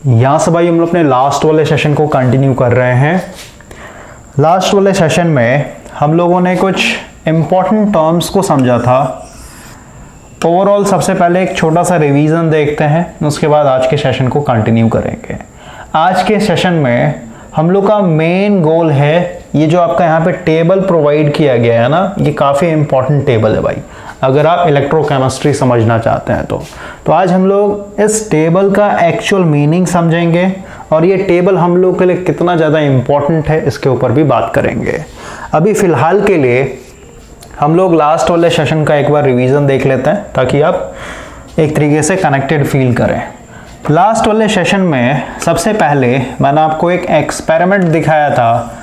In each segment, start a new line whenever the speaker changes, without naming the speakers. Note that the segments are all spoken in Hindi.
यहाँ से भाई हम लोग अपने लास्ट वाले सेशन को कंटिन्यू कर रहे हैं। लास्ट वाले सेशन में हम लोगों ने कुछ इम्पॉर्टेंट टर्म्स को समझा था। ओवरऑल सबसे पहले एक छोटा सा रिवीजन देखते हैं, उसके बाद आज के सेशन को कंटिन्यू करेंगे। आज के सेशन में हम लोग का मेन गोल है, ये जो आपका यहाँ पे टेबल प्रोवाइड किया गया है ना, ये काफ़ी इंपॉर्टेंट टेबल है भाई, अगर आप इलेक्ट्रोकेमिस्ट्री समझना चाहते हैं तो आज हम लोग इस टेबल का एक्चुअल मीनिंग समझेंगे और ये टेबल हम लोग के लिए कितना ज़्यादा इम्पॉर्टेंट है इसके ऊपर भी बात करेंगे। अभी फ़िलहाल के लिए हम लोग लास्ट वाले सेशन का एक बार रिवीजन देख लेते हैं ताकि आप एक तरीके से कनेक्टेड फील करें। लास्ट वाले सेशन में सबसे पहले मैंने आपको एक एक्सपेरिमेंट दिखाया था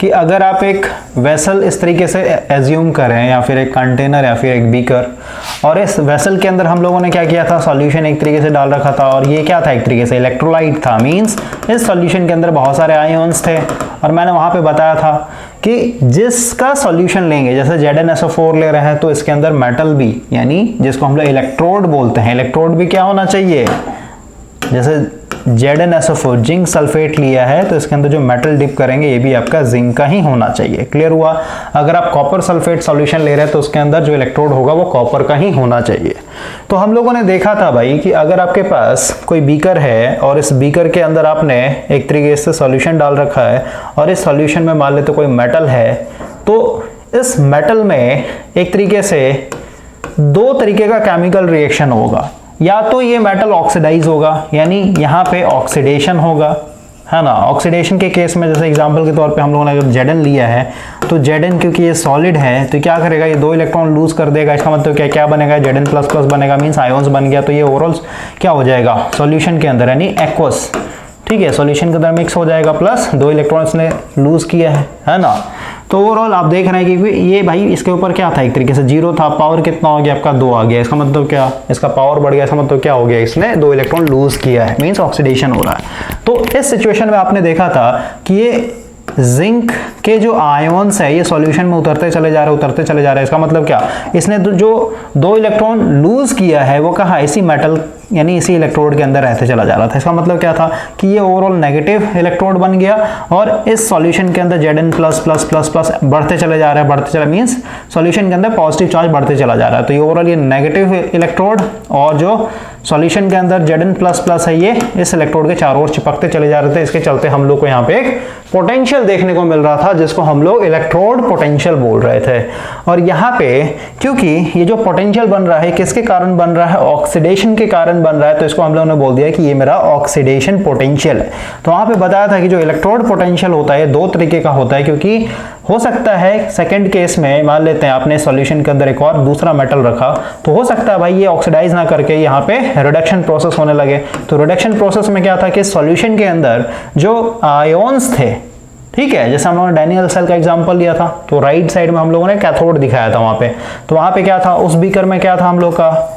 कि अगर आप एक वेसल इस तरीके से एज्यूम करें या फिर एक कंटेनर या फिर एक बीकर, और इस वेसल के अंदर हम लोगों ने क्या किया था, सॉल्यूशन एक तरीके से डाल रखा था और ये क्या था, एक तरीके से इलेक्ट्रोलाइट था। मींस इस सॉल्यूशन के अंदर बहुत सारे आयोन्स थे और मैंने वहाँ पे बताया था कि जिसका सॉल्यूशन लेंगे, जैसे ZnSO4 ले रहे हैं तो इसके अंदर मेटल भी, यानी जिसको हम लोग इलेक्ट्रोड बोलते हैं, इलेक्ट्रोड भी क्या होना चाहिए, जैसे ZnSO4 जिंक सल्फेट लिया है तो इसके अंदर जो मेटल डिप करेंगे ये भी आपका जिंक का ही होना चाहिए। क्लियर हुआ। अगर आप कॉपर सल्फेट सॉल्यूशन ले रहे हैं तो उसके अंदर जो इलेक्ट्रोड होगा वो कॉपर का ही होना चाहिए। तो हम लोगों ने देखा था भाई कि अगर आपके पास कोई बीकर है और इस बीकर के अंदर आपने एक तरीके से सॉल्यूशन डाल रखा है और इस सॉल्यूशन में मान लेते कोई मेटल है, तो इस मेटल में एक तरीके से दो तरीके का केमिकल रिएक्शन होगा। या तो ये मेटल ऑक्सीडाइज होगा, यानी यहाँ पे ऑक्सीडेशन होगा, है ना। ऑक्सीडेशन के केस में जैसे एग्जांपल के तौर पे हम लोगों ने जब Zn लिया है तो Zn क्योंकि ये सॉलिड है तो क्या करेगा, ये दो इलेक्ट्रॉन लूज कर देगा। इसका मतलब क्या बनेगा, Zn++ बनेगा, मीन्स आयोन्स बन गया। तो ये ओवरऑल क्या हो जाएगा सॉल्यूशन के अंदर, यानी एक्वस, ठीक है, सॉल्यूशन के अंदर मिक्स हो जाएगा, प्लस दो इलेक्ट्रॉन्स ने लूज किया है ना। तो ओवरऑल आप देख रहे हैं कि ये भाई इसके ऊपर क्या था, एक तरीके से जीरो था, पावर कितना हो गया आपका 2 आ गया। इसका मतलब क्या, इसका पावर बढ़ गया, इसका मतलब क्या हो गया, इसने दो इलेक्ट्रॉन लूज किया है, मींस ऑक्सीडेशन हो रहा है। तो इस सिचुएशन में आपने देखा था कि ये जिंक के जो आयोन्स है ये सॉल्यूशन में उतरते चले जा रहे हैं। इसका मतलब क्या, इसने जो दो इलेक्ट्रॉन लूज किया है वो कहा, इसी मेटल यानी इसी इलेक्ट्रोड के अंदर रहते चला जा रहा था। इसका मतलब क्या था कि ये ओवरऑल नेगेटिव इलेक्ट्रोड बन गया और इस सॉल्यूशन के अंदर Zn++++ बढ़ते चले जा रहा है, मींस सॉल्यूशन के अंदर पॉजिटिव चार्ज बढ़ते चला जा रहा है। तो ये ओवरऑल ये नेगेटिव इलेक्ट्रोड और जो सॉल्यूशन के अंदर Zn++ है ये इस इलेक्ट्रोड के चारों ओर चिपकते चले जा रहे थे। इसके चलते हम लोग को यहाँ पे एक पोटेंशियल देखने को मिल रहा था जिसको हम लोग इलेक्ट्रोड पोटेंशियल बोल रहे थे। और यहाँ पे क्योंकि ये जो पोटेंशियल बन रहा है किसके कारण बन रहा है, ऑक्सीडेशन के कारण बन रहा है, तो इसको हम लोगों ने बोल दिया कि ये मेरा ऑक्सीडेशन पोटेंशियल है। तो वहां पे बताया था कि जो इलेक्ट्रोड पोटेंशियल होता है दो तरीके का होता है, क्योंकि हो सकता है सेकंड केस में मान लेते हैं आपने सॉल्यूशन के अंदर एक और दूसरा मेटल रखा, तो हो सकता है भाई ये ऑक्सीडाइज ना करके यहाँ पे रिडक्शन प्रोसेस होने लगे। तो रिडक्शन प्रोसेस में क्या था कि सॉल्यूशन के अंदर जो आयोन्स थे, ठीक है, जैसे हम लोगों ने डैनियल सेल का एग्जांपल लिया था, तो राइट साइड में हम लोगों ने कैथोड दिखाया था वहां पे। तो वहां पे क्या था, उस बीकर में क्या था हम लोग का,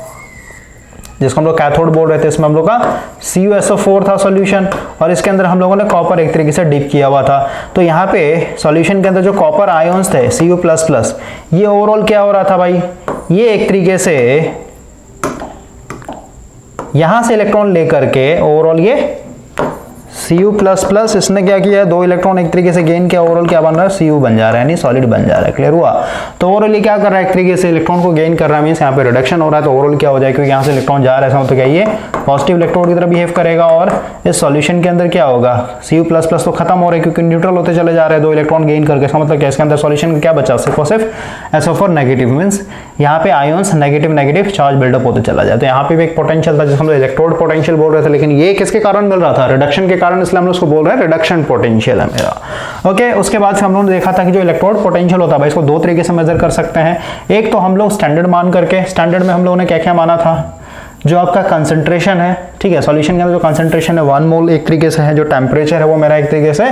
जिसको हम लोग कैथोड बोल रहे थे, इसमें हम लोग का CuSO4 था सॉल्यूशन और इसके अंदर हम लोगों ने कॉपर एक तरीके से डिप किया हुआ था। तो यहाँ पे सॉल्यूशन के अंदर जो कॉपर आयोन्स थे Cu++, ये ओवरऑल क्या हो रहा था भाई, ये एक तरीके से यहां से इलेक्ट्रॉन लेकर के ओवरऑल ये Cu++ इसने क्या किया, दो इलेक्ट्रॉन एक तरीके से गेन किया, ओवरऑल क्या बन रहा है, Cu बन जा रहा है, यानी सॉलिड बन जा रहा है। क्लियर हुआ। तो ओवरऑल ये क्या कर रहा है, एक तरीके से इलेक्ट्रॉन को गेन कर रहा है, मींस यहाँ पे रिडक्शन हो रहा है। तो ओवरऑल क्या हो जाए, क्योंकि यहाँ से इलेक्ट्रॉन जा रहा है तो क्या ये पॉजिटिव इलेक्ट्रोड की तरह बिहेव करेगा और इस सॉल्यूशन के अंदर क्या होगा, Cu++ तो खत्म हो रहे हैं क्योंकि न्यूट्रल होते चले जा रहे हैं, दो इलेक्ट्रॉन गेन करके। इसका मतलब क्या, इसके अंदर सॉल्यूशन क्या बचा, सिर्फ और सिर्फ SO4 नेगेटिव, मींस यहाँ पे आयोन्स नेगेटिव चार्ज बिल्डअप होते चला जाए। तो यहाँ पे भी एक पोटेंशियल था जिसको हम इलेक्ट्रोड पोटेंशियल बोल रहे थे, लेकिन ये किसके कारण मिल रहा था, रिडक्शन के कारण, इसलिए हम लोग उसको बोल रहे हैं रिडक्शन पोटेंशियल है मेरा। ओके, उसके बाद फिर हम लोगों ने देखा था कि जो इलेक्ट्रोड पोटेंशियल होता है भाई इसको दो तरीके से मेजर कर सकते हैं। एक तो हम लोग स्टैंडर्ड मान करके, स्टैंडर्ड में हम लोगों ने क्या क्या माना था, जो आपका कंसंट्रेशन है, ठीक है, सॉल्यूशन के अंदर जो कंसंट्रेशन है 1 मोल एक तरीके से है, जो टेम्परेचर है वो मेरा एक तरीके से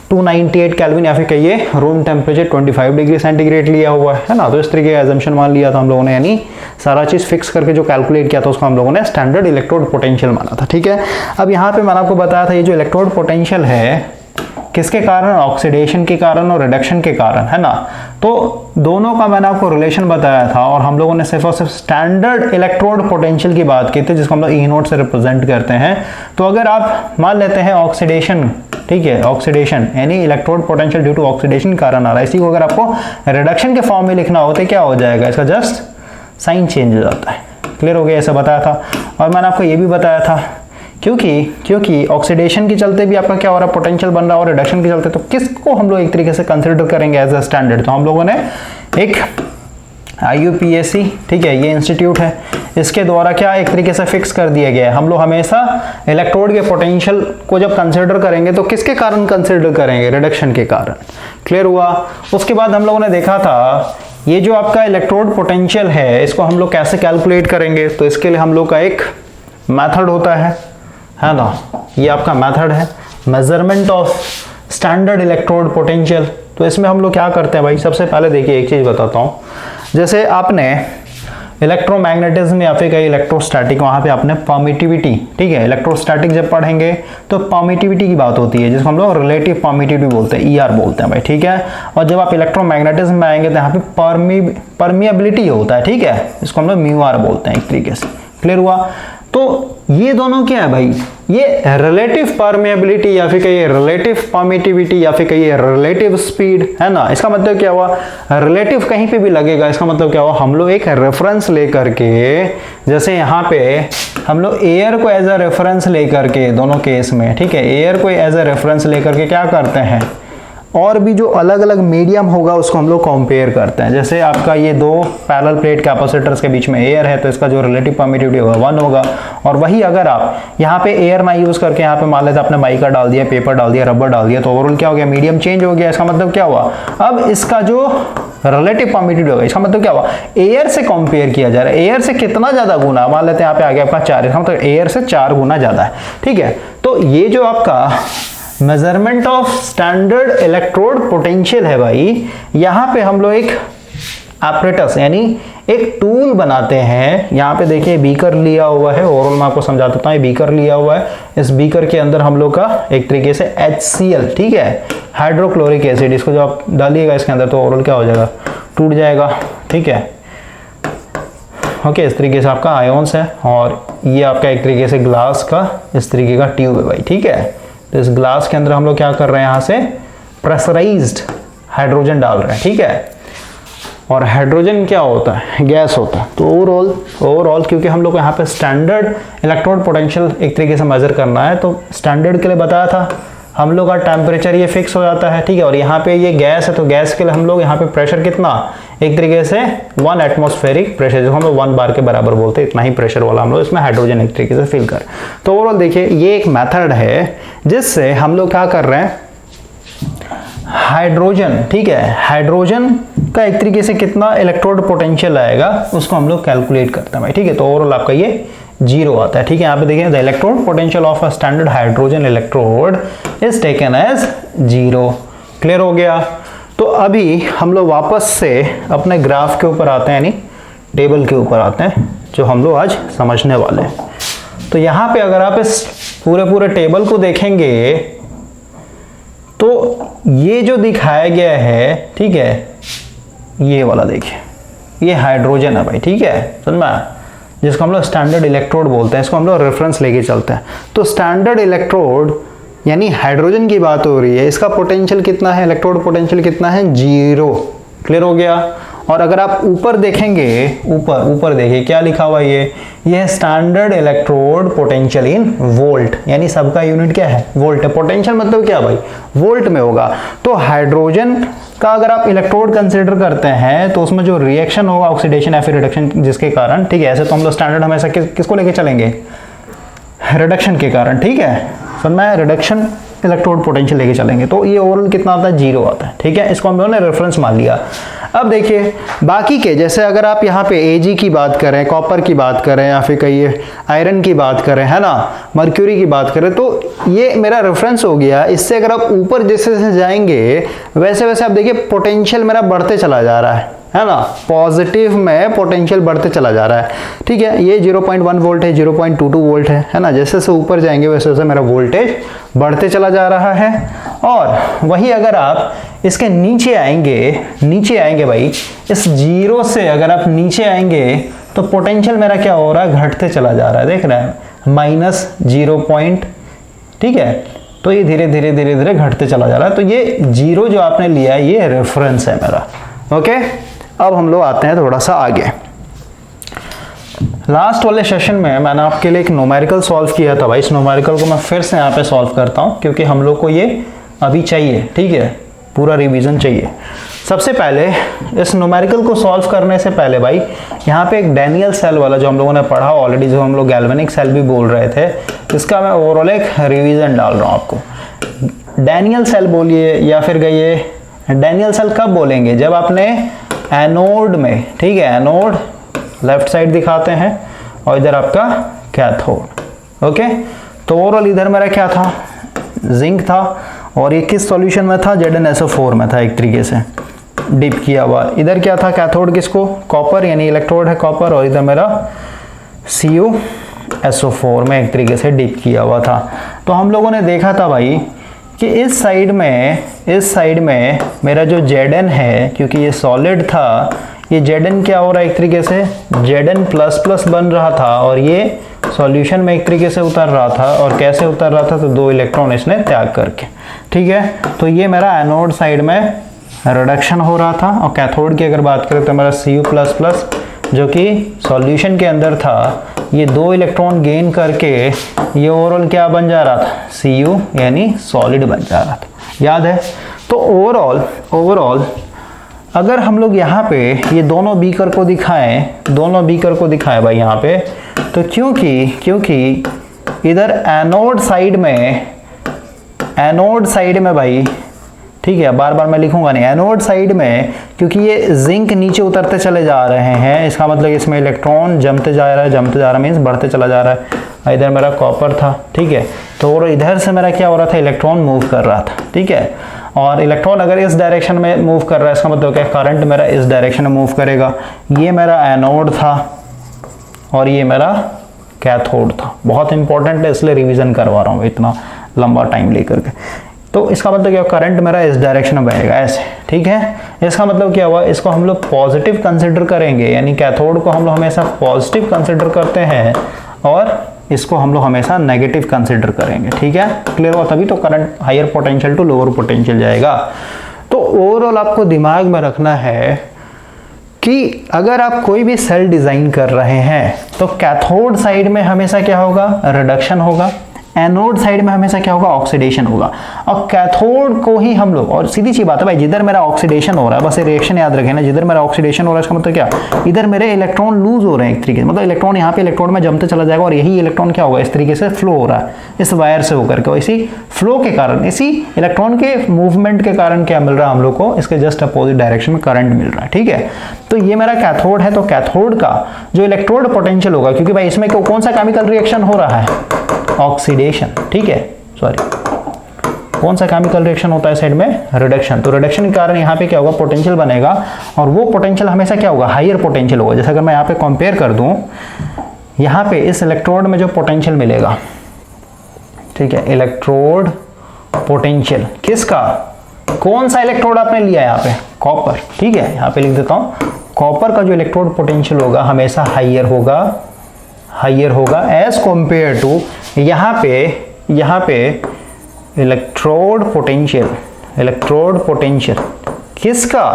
298 केल्विन या फिर कहिए रूम टेम्परेचर 25 डिग्री सेंटीग्रेड लिया हुआ है ना। तो इस तरीके का एजम्पशन मान लिया था हम लोगों ने, यानी सारा चीज फिक्स करके जो कैलकुलेट किया था उसको हम लोगों ने स्टैंडर्ड इलेक्ट्रोड पोटेंशियल माना था। ठीक है, अब यहाँ पे मैंने आपको बताया था ये जो इलेक्ट्रोड पोटेंशियल है किसके कारण? ऑक्सीडेशन के कारण और रिडक्शन के कारण, है ना। तो दोनों का मैंने आपको रिलेशन बताया था और हम लोगों ने सिर्फ और सिर्फ स्टैंडर्ड इलेक्ट्रोड पोटेंशियल की बात की थी, जिसको हम लोग ई नोट से रिप्रेजेंट करते हैं। तो अगर आप मान लेते हैं ऑक्सीडेशन, ठीक है, ऑक्सीडेशन यानी electrode potential due to oxidation कारण आ रहा है, इसी को अगर आपको रिडक्शन के फॉर्म में लिखना हो तो क्या हो जाएगा? इसका जस्ट साइन चेंज हो जाता है। क्लियर हो गया? ऐसा बताया था। और मैंने आपको ये भी बताया था क्योंकि ऑक्सीडेशन के चलते भी आपका क्या हो रहा है? पोटेंशियल बन रहा है, और रिडक्शन के चलते तो किसको हम लोग एक तरीके से कंसिडर करेंगे एज अ स्टैंडर्ड? तो हम लोगों ने एक IUPAC, ठीक है, ये इंस्टीट्यूट है, इसके द्वारा क्या एक तरीके से फिक्स कर दिया गया है। हम लोग हमेशा इलेक्ट्रोड के पोटेंशियल को जब कंसिडर करेंगे तो किसके कारण कंसिडर करेंगे? रिडक्शन के कारण। क्लियर हुआ? उसके बाद हम लोगों ने देखा था ये जो आपका इलेक्ट्रोड पोटेंशियल है, इसको हम लोग कैसे कैलकुलेट करेंगे? तो इसके लिए हम लोग का एक मेथड होता है ना, ये आपका मेथड है measurement of standard electrode potential. तो इसमें हम लोग क्या करते हैं भाई? सबसे पहले देखिए एक चीज बताता हूँ, जैसे आपने इलेक्ट्रोमैग्नेटिज्म या फिर कहीं इलेक्ट्रोस्टैटिक, वहाँ पे आपने परमिटिविटी, ठीक है, इलेक्ट्रोस्टैटिक जब पढ़ेंगे तो परमिटिविटी की बात होती है, जिसको हम लोग रिलेटिव परमिटिविटी बोलते हैं, ER बोलते हैं भाई, ठीक है। और जब आप इलेक्ट्रोमैग्नेटिज्म में आएंगे तो यहाँ पे परमिएबिलिटी होता है, ठीक है, इसको हम लोग μR बोलते हैं एक तरीके से। क्लियर हुआ? तो ये दोनों क्या है भाई? ये रिलेटिव परमेबिलिटी या फिर कहिए रिलेटिव परमिटिविटी या फिर कहिए रिलेटिव स्पीड, है ना। इसका मतलब क्या हुआ? रिलेटिव कहीं पे भी लगेगा, इसका मतलब क्या हुआ? हम लोग एक रेफरेंस लेकर के, जैसे यहाँ पे हम लोग एयर को एज अ रेफरेंस लेकर के, दोनों केस में, ठीक है, एयर को एज अ रेफरेंस लेकर के क्या करते हैं? और भी जो अलग अलग मीडियम होगा उसको हम लोग कंपेयर करते हैं। जैसे आपका ये दो पैरेलल प्लेट कैपेसिटर्स के बीच में एयर है, तो इसका जो रिलेटिव परमिटिविटी होगा 1 होगा। और वही अगर आप यहाँ पे एयर ना यूज करके यहाँ पे मान लेते आपने माइका डाल दिया, पेपर डाल दिया, रबर डाल दिया, तो ओवरऑल क्या हो गया? मीडियम चेंज हो गया। इसका मतलब क्या हुआ? अब इसका जो रिलेटिव परमिटिविटी होगा, इसका मतलब क्या हुआ? एयर से कंपेयर किया जा रहा है। एयर से कितना ज्यादा गुना? मान लेते हैं यहाँ पे आ गया आपका 4, इसका मतलब एयर से 4 गुना ज्यादा है, ठीक है। तो ये जो आपका measurement of standard electrode potential है भाई, यहाँ पे हम लोग एक एपरेटस यानी एक टूल बनाते हैं। यहाँ पे देखिए बीकर लिया हुआ है, ओवरऑल मैं आपको समझा देता हूँ। ये बीकर लिया हुआ है, इस बीकर के अंदर हम लोग का एक तरीके से HCl, ठीक है, हाइड्रोक्लोरिक एसिड, इसको जो आप डालिएगा इसके अंदर तो ओवरऑल क्या हो जाएगा? टूट जाएगा, ठीक है। ओके, इस तरीके से आपका आयोन्स है, और ये आपका एक तरीके से ग्लास का इस तरीके का ट्यूब है भाई, ठीक है। तो इस ग्लास के अंदर हम लोग क्या कर रहे हैं? यहाँ से प्रेशराइज्ड हाइड्रोजन डाल रहे हैं, ठीक है। और हाइड्रोजन क्या होता है? गैस होता है। तो ओवरऑल क्योंकि हम लोग को यहाँ पे स्टैंडर्ड इलेक्ट्रोड पोटेंशियल एक तरीके से मेजर करना है, तो स्टैंडर्ड के लिए बताया था हम लोग का टेम्परेचर ये फिक्स हो जाता है, ठीक है। और यहाँ पे ये गैस है, तो गैस के लिए हम लोग यहाँ पे प्रेशर कितना? एक तरीके से 1 एटमॉस्फेरिक प्रेशर, जो हम लोग 1 बार के बराबर बोलते हैं, इतना ही प्रेशर वाला हम लोग इसमें हाइड्रोजन एक तरीके से फिल कर। तो ओवरऑल देखिए ये एक मेथड है जिससे हम लोग क्या कर रहे हैं? हाइड्रोजन, ठीक है, हाइड्रोजन का एक तरीके से कितना इलेक्ट्रोड पोटेंशियल आएगा उसको हम लोग कैलकुलेट करते हैं भाई, ठीक है। तो ओवरऑल आपका ये 0 आता है, ठीक है। यहाँ पे देखिए the electrode potential of a standard hydrogen electrode is taken as 0। Clear हो गया? तो अभी हम लोग वापस से अपने ग्राफ के ऊपर आते हैं, यानी टेबल के ऊपर आते हैं, जो हम लोग आज समझने वाले हैं। तो यहाँ पे अगर आप इस पूरे टेबल को देखेंगे तो ये जो दिखाया गया है, ठीक है, ये वाला देखिए, ये हाइड्रोजन है भाई, ठीक है, समझ में आया? जिसको हम लोग स्टैंडर्ड इलेक्ट्रोड बोलते हैं, इसको हम लोग रेफरेंस लेके चलते हैं। तो स्टैंडर्ड इलेक्ट्रोड यानी हाइड्रोजन की बात हो रही है, इसका पोटेंशियल कितना है? इलेक्ट्रोड पोटेंशियल कितना है? 0। क्लियर हो गया? और अगर आप ऊपर देखेंगे, ऊपर देखिए क्या लिखा हुआ है, ये standard electrode potential in volt, यानी सबका यूनिट क्या है? वोल्ट है। पोटेंशियल मतलब क्या भाई? वोल्ट में होगा। तो हाइड्रोजन का अगर आप इलेक्ट्रोड कंसीडर करते हैं तो उसमें जो रिएक्शन होगा ऑक्सीडेशन या फिर रिडक्शन जिसके कारण, ठीक है, ऐसे तो हम लोग स्टैंडर्ड हमेशा किसको लेके चलेंगे? रिडक्शन के कारण, ठीक है, समझ में? रिडक्शन इलेक्ट्रोड पोटेंशियल लेके चलेंगे। तो ये ओवरऑल कितना आता है? 0 आता है, ठीक है। इसको हम लोगों ने रेफरेंस मान लिया। अब देखिए बाकी के, जैसे अगर आप यहाँ पे Ag की बात करें, कॉपर की बात करें, या फिर कहिए आयरन की बात करें, है ना, मर्क्यूरी की बात करें, तो ये मेरा रेफरेंस हो गया। इससे अगर आप ऊपर जैसे जैसे जाएंगे वैसे वैसे आप देखिए पोटेंशियल मेरा बढ़ते चला जा रहा है ना, पॉजिटिव में पोटेंशियल बढ़ते चला जा रहा है। ठीक है, ये 0.1 वोल्ट है, 0.22 वोल्ट है ना, जैसे जैसे ऊपर जाएंगे वैसे वैसे मेरा वोल्टेज बढ़ते चला जा रहा है। और वही अगर आप इसके नीचे आएंगे भाई, इस जीरो से अगर आप नीचे आएंगे तो पोटेंशियल मेरा क्या हो रहा है, घटते चला जा रहा है, देख रहे हैं, -0. ठीक है, तो ये धीरे धीरे धीरे धीरे घटते चला जा रहा है। तो ये जीरो जो आपने लिया है ये रेफरेंस है मेरा। ओके, अब हम लोग आते हैं थोड़ा सा आगे। लास्ट वाले सेशन में मैंने आपके लिए एक न्यूमेरिकल सॉल्व किया था भाई। इस न्यूमेरिकल को मैं फिर से यहाँ पे सॉल्व करता हूँ क्योंकि हम लोग को ये अभी चाहिए। ठीक है, पूरा रिवीजन चाहिए। सबसे पहले इस न्यूमेरिकल को सॉल्व करने से पहले भाई यहाँ पे एक डैनियल सेल वाला जो हम लोगों ने पढ़ा ऑलरेडी, जो हम लोग गैल्वेनिक सेल भी बोल रहे थे, इसका मैं ओवरऑल एक रिवीजन डाल रहा हूँ आपको। डैनियल सेल बोलिए या फिर गइए, डैनियल सेल कब बोलेंगे, जब आपने एनोड में, ठीक है, एनोड लेफ्ट साइड दिखाते हैं और इधर आपका कैथोड। ओके, तो ओवरऑल इधर मेरा क्या था, जिंक था, और ये किस सॉल्यूशन में था, ZnSO4 में था, एक तरीके से डिप किया हुआ। इधर क्या था, कैथोड किसको, कॉपर, यानी इलेक्ट्रोड है कॉपर, और इधर मेरा CuSO4 में एक तरीके से डिप किया हुआ था। तो हम लोगों ने देखा था भाई कि इस साइड में मेरा जो Zn है, क्योंकि ये सॉलिड था, ये Zn क्या हो रहा है, एक तरीके से Zn++ बन रहा था, और ये सॉल्यूशन में एक तरीके से उतर रहा था। और कैसे उतर रहा था, तो 2 इलेक्ट्रॉन इसने त्याग करके। ठीक है, तो ये मेरा एनोड साइड में रिडक्शन हो रहा था। और कैथोड की अगर बात करें तो मेरा Cu++ जो कि सॉल्यूशन के अंदर था, ये 2 इलेक्ट्रॉन गेन करके ये ओवरऑल क्या बन जा रहा था, Cu, यानी सॉलिड बन जा रहा था। याद है? तो ओवरऑल अगर हम लोग यहाँ पे ये दोनों बीकर को दिखाएं भाई यहाँ पे, तो क्योंकि इधर एनोड साइड में भाई, ठीक है, बार बार मैं लिखूंगा नहीं, एनोड साइड में क्योंकि ये जिंक नीचे उतरते चले जा रहे हैं, इसका मतलब इसमें इलेक्ट्रॉन जमते जा रहा है मीन्स बढ़ते चला जा रहा है। इधर मेरा कॉपर था, ठीक है, तो और इधर से मेरा क्या हो रहा था, इलेक्ट्रॉन मूव कर रहा था। ठीक है, और इलेक्ट्रॉन अगर इस डायरेक्शन में मूव कर रहा है, इसका मतलब क्या, करंट मेरा इस डायरेक्शन में मूव करेगा। ये मेरा एनोड था और ये मेरा कैथोड था। बहुत इंपॉर्टेंट है, इसलिए रिवीजन करवा रहा हूँ इतना लंबा टाइम लेकर के। तो इसका मतलब क्या, करंट मेरा इस डायरेक्शन में बहेगा ऐसे। ठीक है, इसका मतलब क्या हुआ, इसको हम लोग पॉजिटिव कंसिडर करेंगे, यानी कैथोड को हम लोग हमेशा पॉजिटिव कंसिडर करते हैं और इसको हम लोग हमेशा नेगेटिव कंसिडर करेंगे। ठीक है, क्लियर हुआ? तभी तो current higher potential to lower potential जाएगा। तो ओवरऑल आपको दिमाग में रखना है कि अगर आप कोई भी सेल डिजाइन कर रहे हैं तो कैथोड साइड में हमेशा क्या होगा, रिडक्शन होगा, एनोड साइड में हमेशा क्या होगा, ऑक्सीडेशन होगा। और कैथोड को ही हम लोग, और सीधी सी बात है भाई, जिधर मेरा ऑक्सीडेशन हो रहा है, बस ये रिएक्शन याद रखें ना, जिधर मेरा ऑक्सीडेशन हो रहा है इसका मतलब क्या, इधर मेरे इलेक्ट्रॉन लूज हो रहे हैं एक तरीके से, मतलब इलेक्ट्रॉन यहाँ पे इलेक्ट्रॉन में जमते चला जाएगा और यही इलेक्ट्रॉन क्या होगा, इस तरीके से फ्लो हो रहा है इस वायर से होकर के। इसी फ्लो के कारण, इसी इलेक्ट्रॉन के मूवमेंट के कारण क्या मिल रहा है हम लोग को, इसके जस्ट अपोजिट डायरेक्शन में करंट मिल रहा है। ठीक है, तो ये मेरा कैथोड है। तो कैथोड का जो इलेक्ट्रोड पोटेंशियल होगा, क्योंकि भाई इसमें कौन सा केमिकल रिएक्शन हो रहा है, ऑक्सीडेशन। ठीक है, सॉरी, कौन सा केमिकल रिएक्शन होता है साइड में, रिडक्शन। तो रिडक्शन के कारण यहाँ पे क्या होगा, पोटेंशियल बनेगा, और वो पोटेंशियल हमेशा क्या होगा, हायर पोटेंशियल होगा। जैसे अगर मैं यहाँ पे कंपेयर कर दूं, यहाँ पे इस इलेक्ट्रोड में जो पोटेंशियल मिलेगा, ठीक है, इलेक्ट्रोड पोटेंशियल किसका, कौन सा इलेक्ट्रोड आपने लिया है यहाँ पे, कॉपर। ठीक है, यहाँ पे लिख देता हूँ, कॉपर का जो इलेक्ट्रोड पोटेंशियल होगा हमेशा हायर होगा एज कंपेयर टू यहाँ पे इलेक्ट्रोड पोटेंशियल किसका,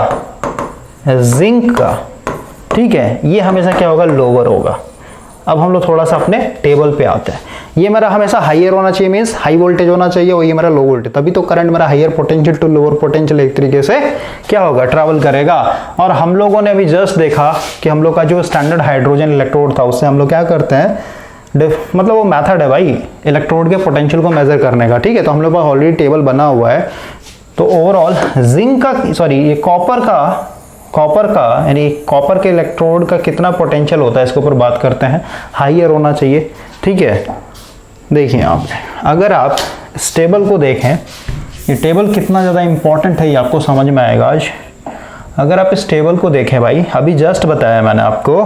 जिंक का। ठीक है, ये हमेशा क्या होगा, लोअर होगा। अब हम लोग थोड़ा सा अपने टेबल पे आते हैं। ये मेरा हमेशा हायर होना चाहिए, मीन्स हाई वोल्टेज होना चाहिए, और ये मेरा लो वोल्टेज, तभी तो करंट मेरा higher potential to lower potential एक तरीके से क्या होगा, ट्रैवल करेगा। और हम लोगों ने अभी जस्ट देखा कि हम लोग का जो स्टैंडर्ड हाइड्रोजन इलेक्ट्रोड था, उससे हम लोग क्या करते हैं, मतलब वो मेथड है भाई इलेक्ट्रोड के पोटेंशियल को मेजर करने का। ठीक है, तो हम लोग पास ऑलरेडी टेबल बना हुआ है। तो ओवरऑल जिंक का, सॉरी, ये कॉपर का कॉपर का यानी कॉपर के इलेक्ट्रोड का कितना पोटेंशियल होता है इसके ऊपर बात करते हैं। हाइयर होना चाहिए, ठीक है। देखिए आप अगर आप इस टेबल को देखें, ये टेबल कितना ज़्यादा इंपॉर्टेंट है ये आपको समझ में आएगा आज। अगर आप इस टेबल को देखें भाई, अभी जस्ट बताया मैंने आपको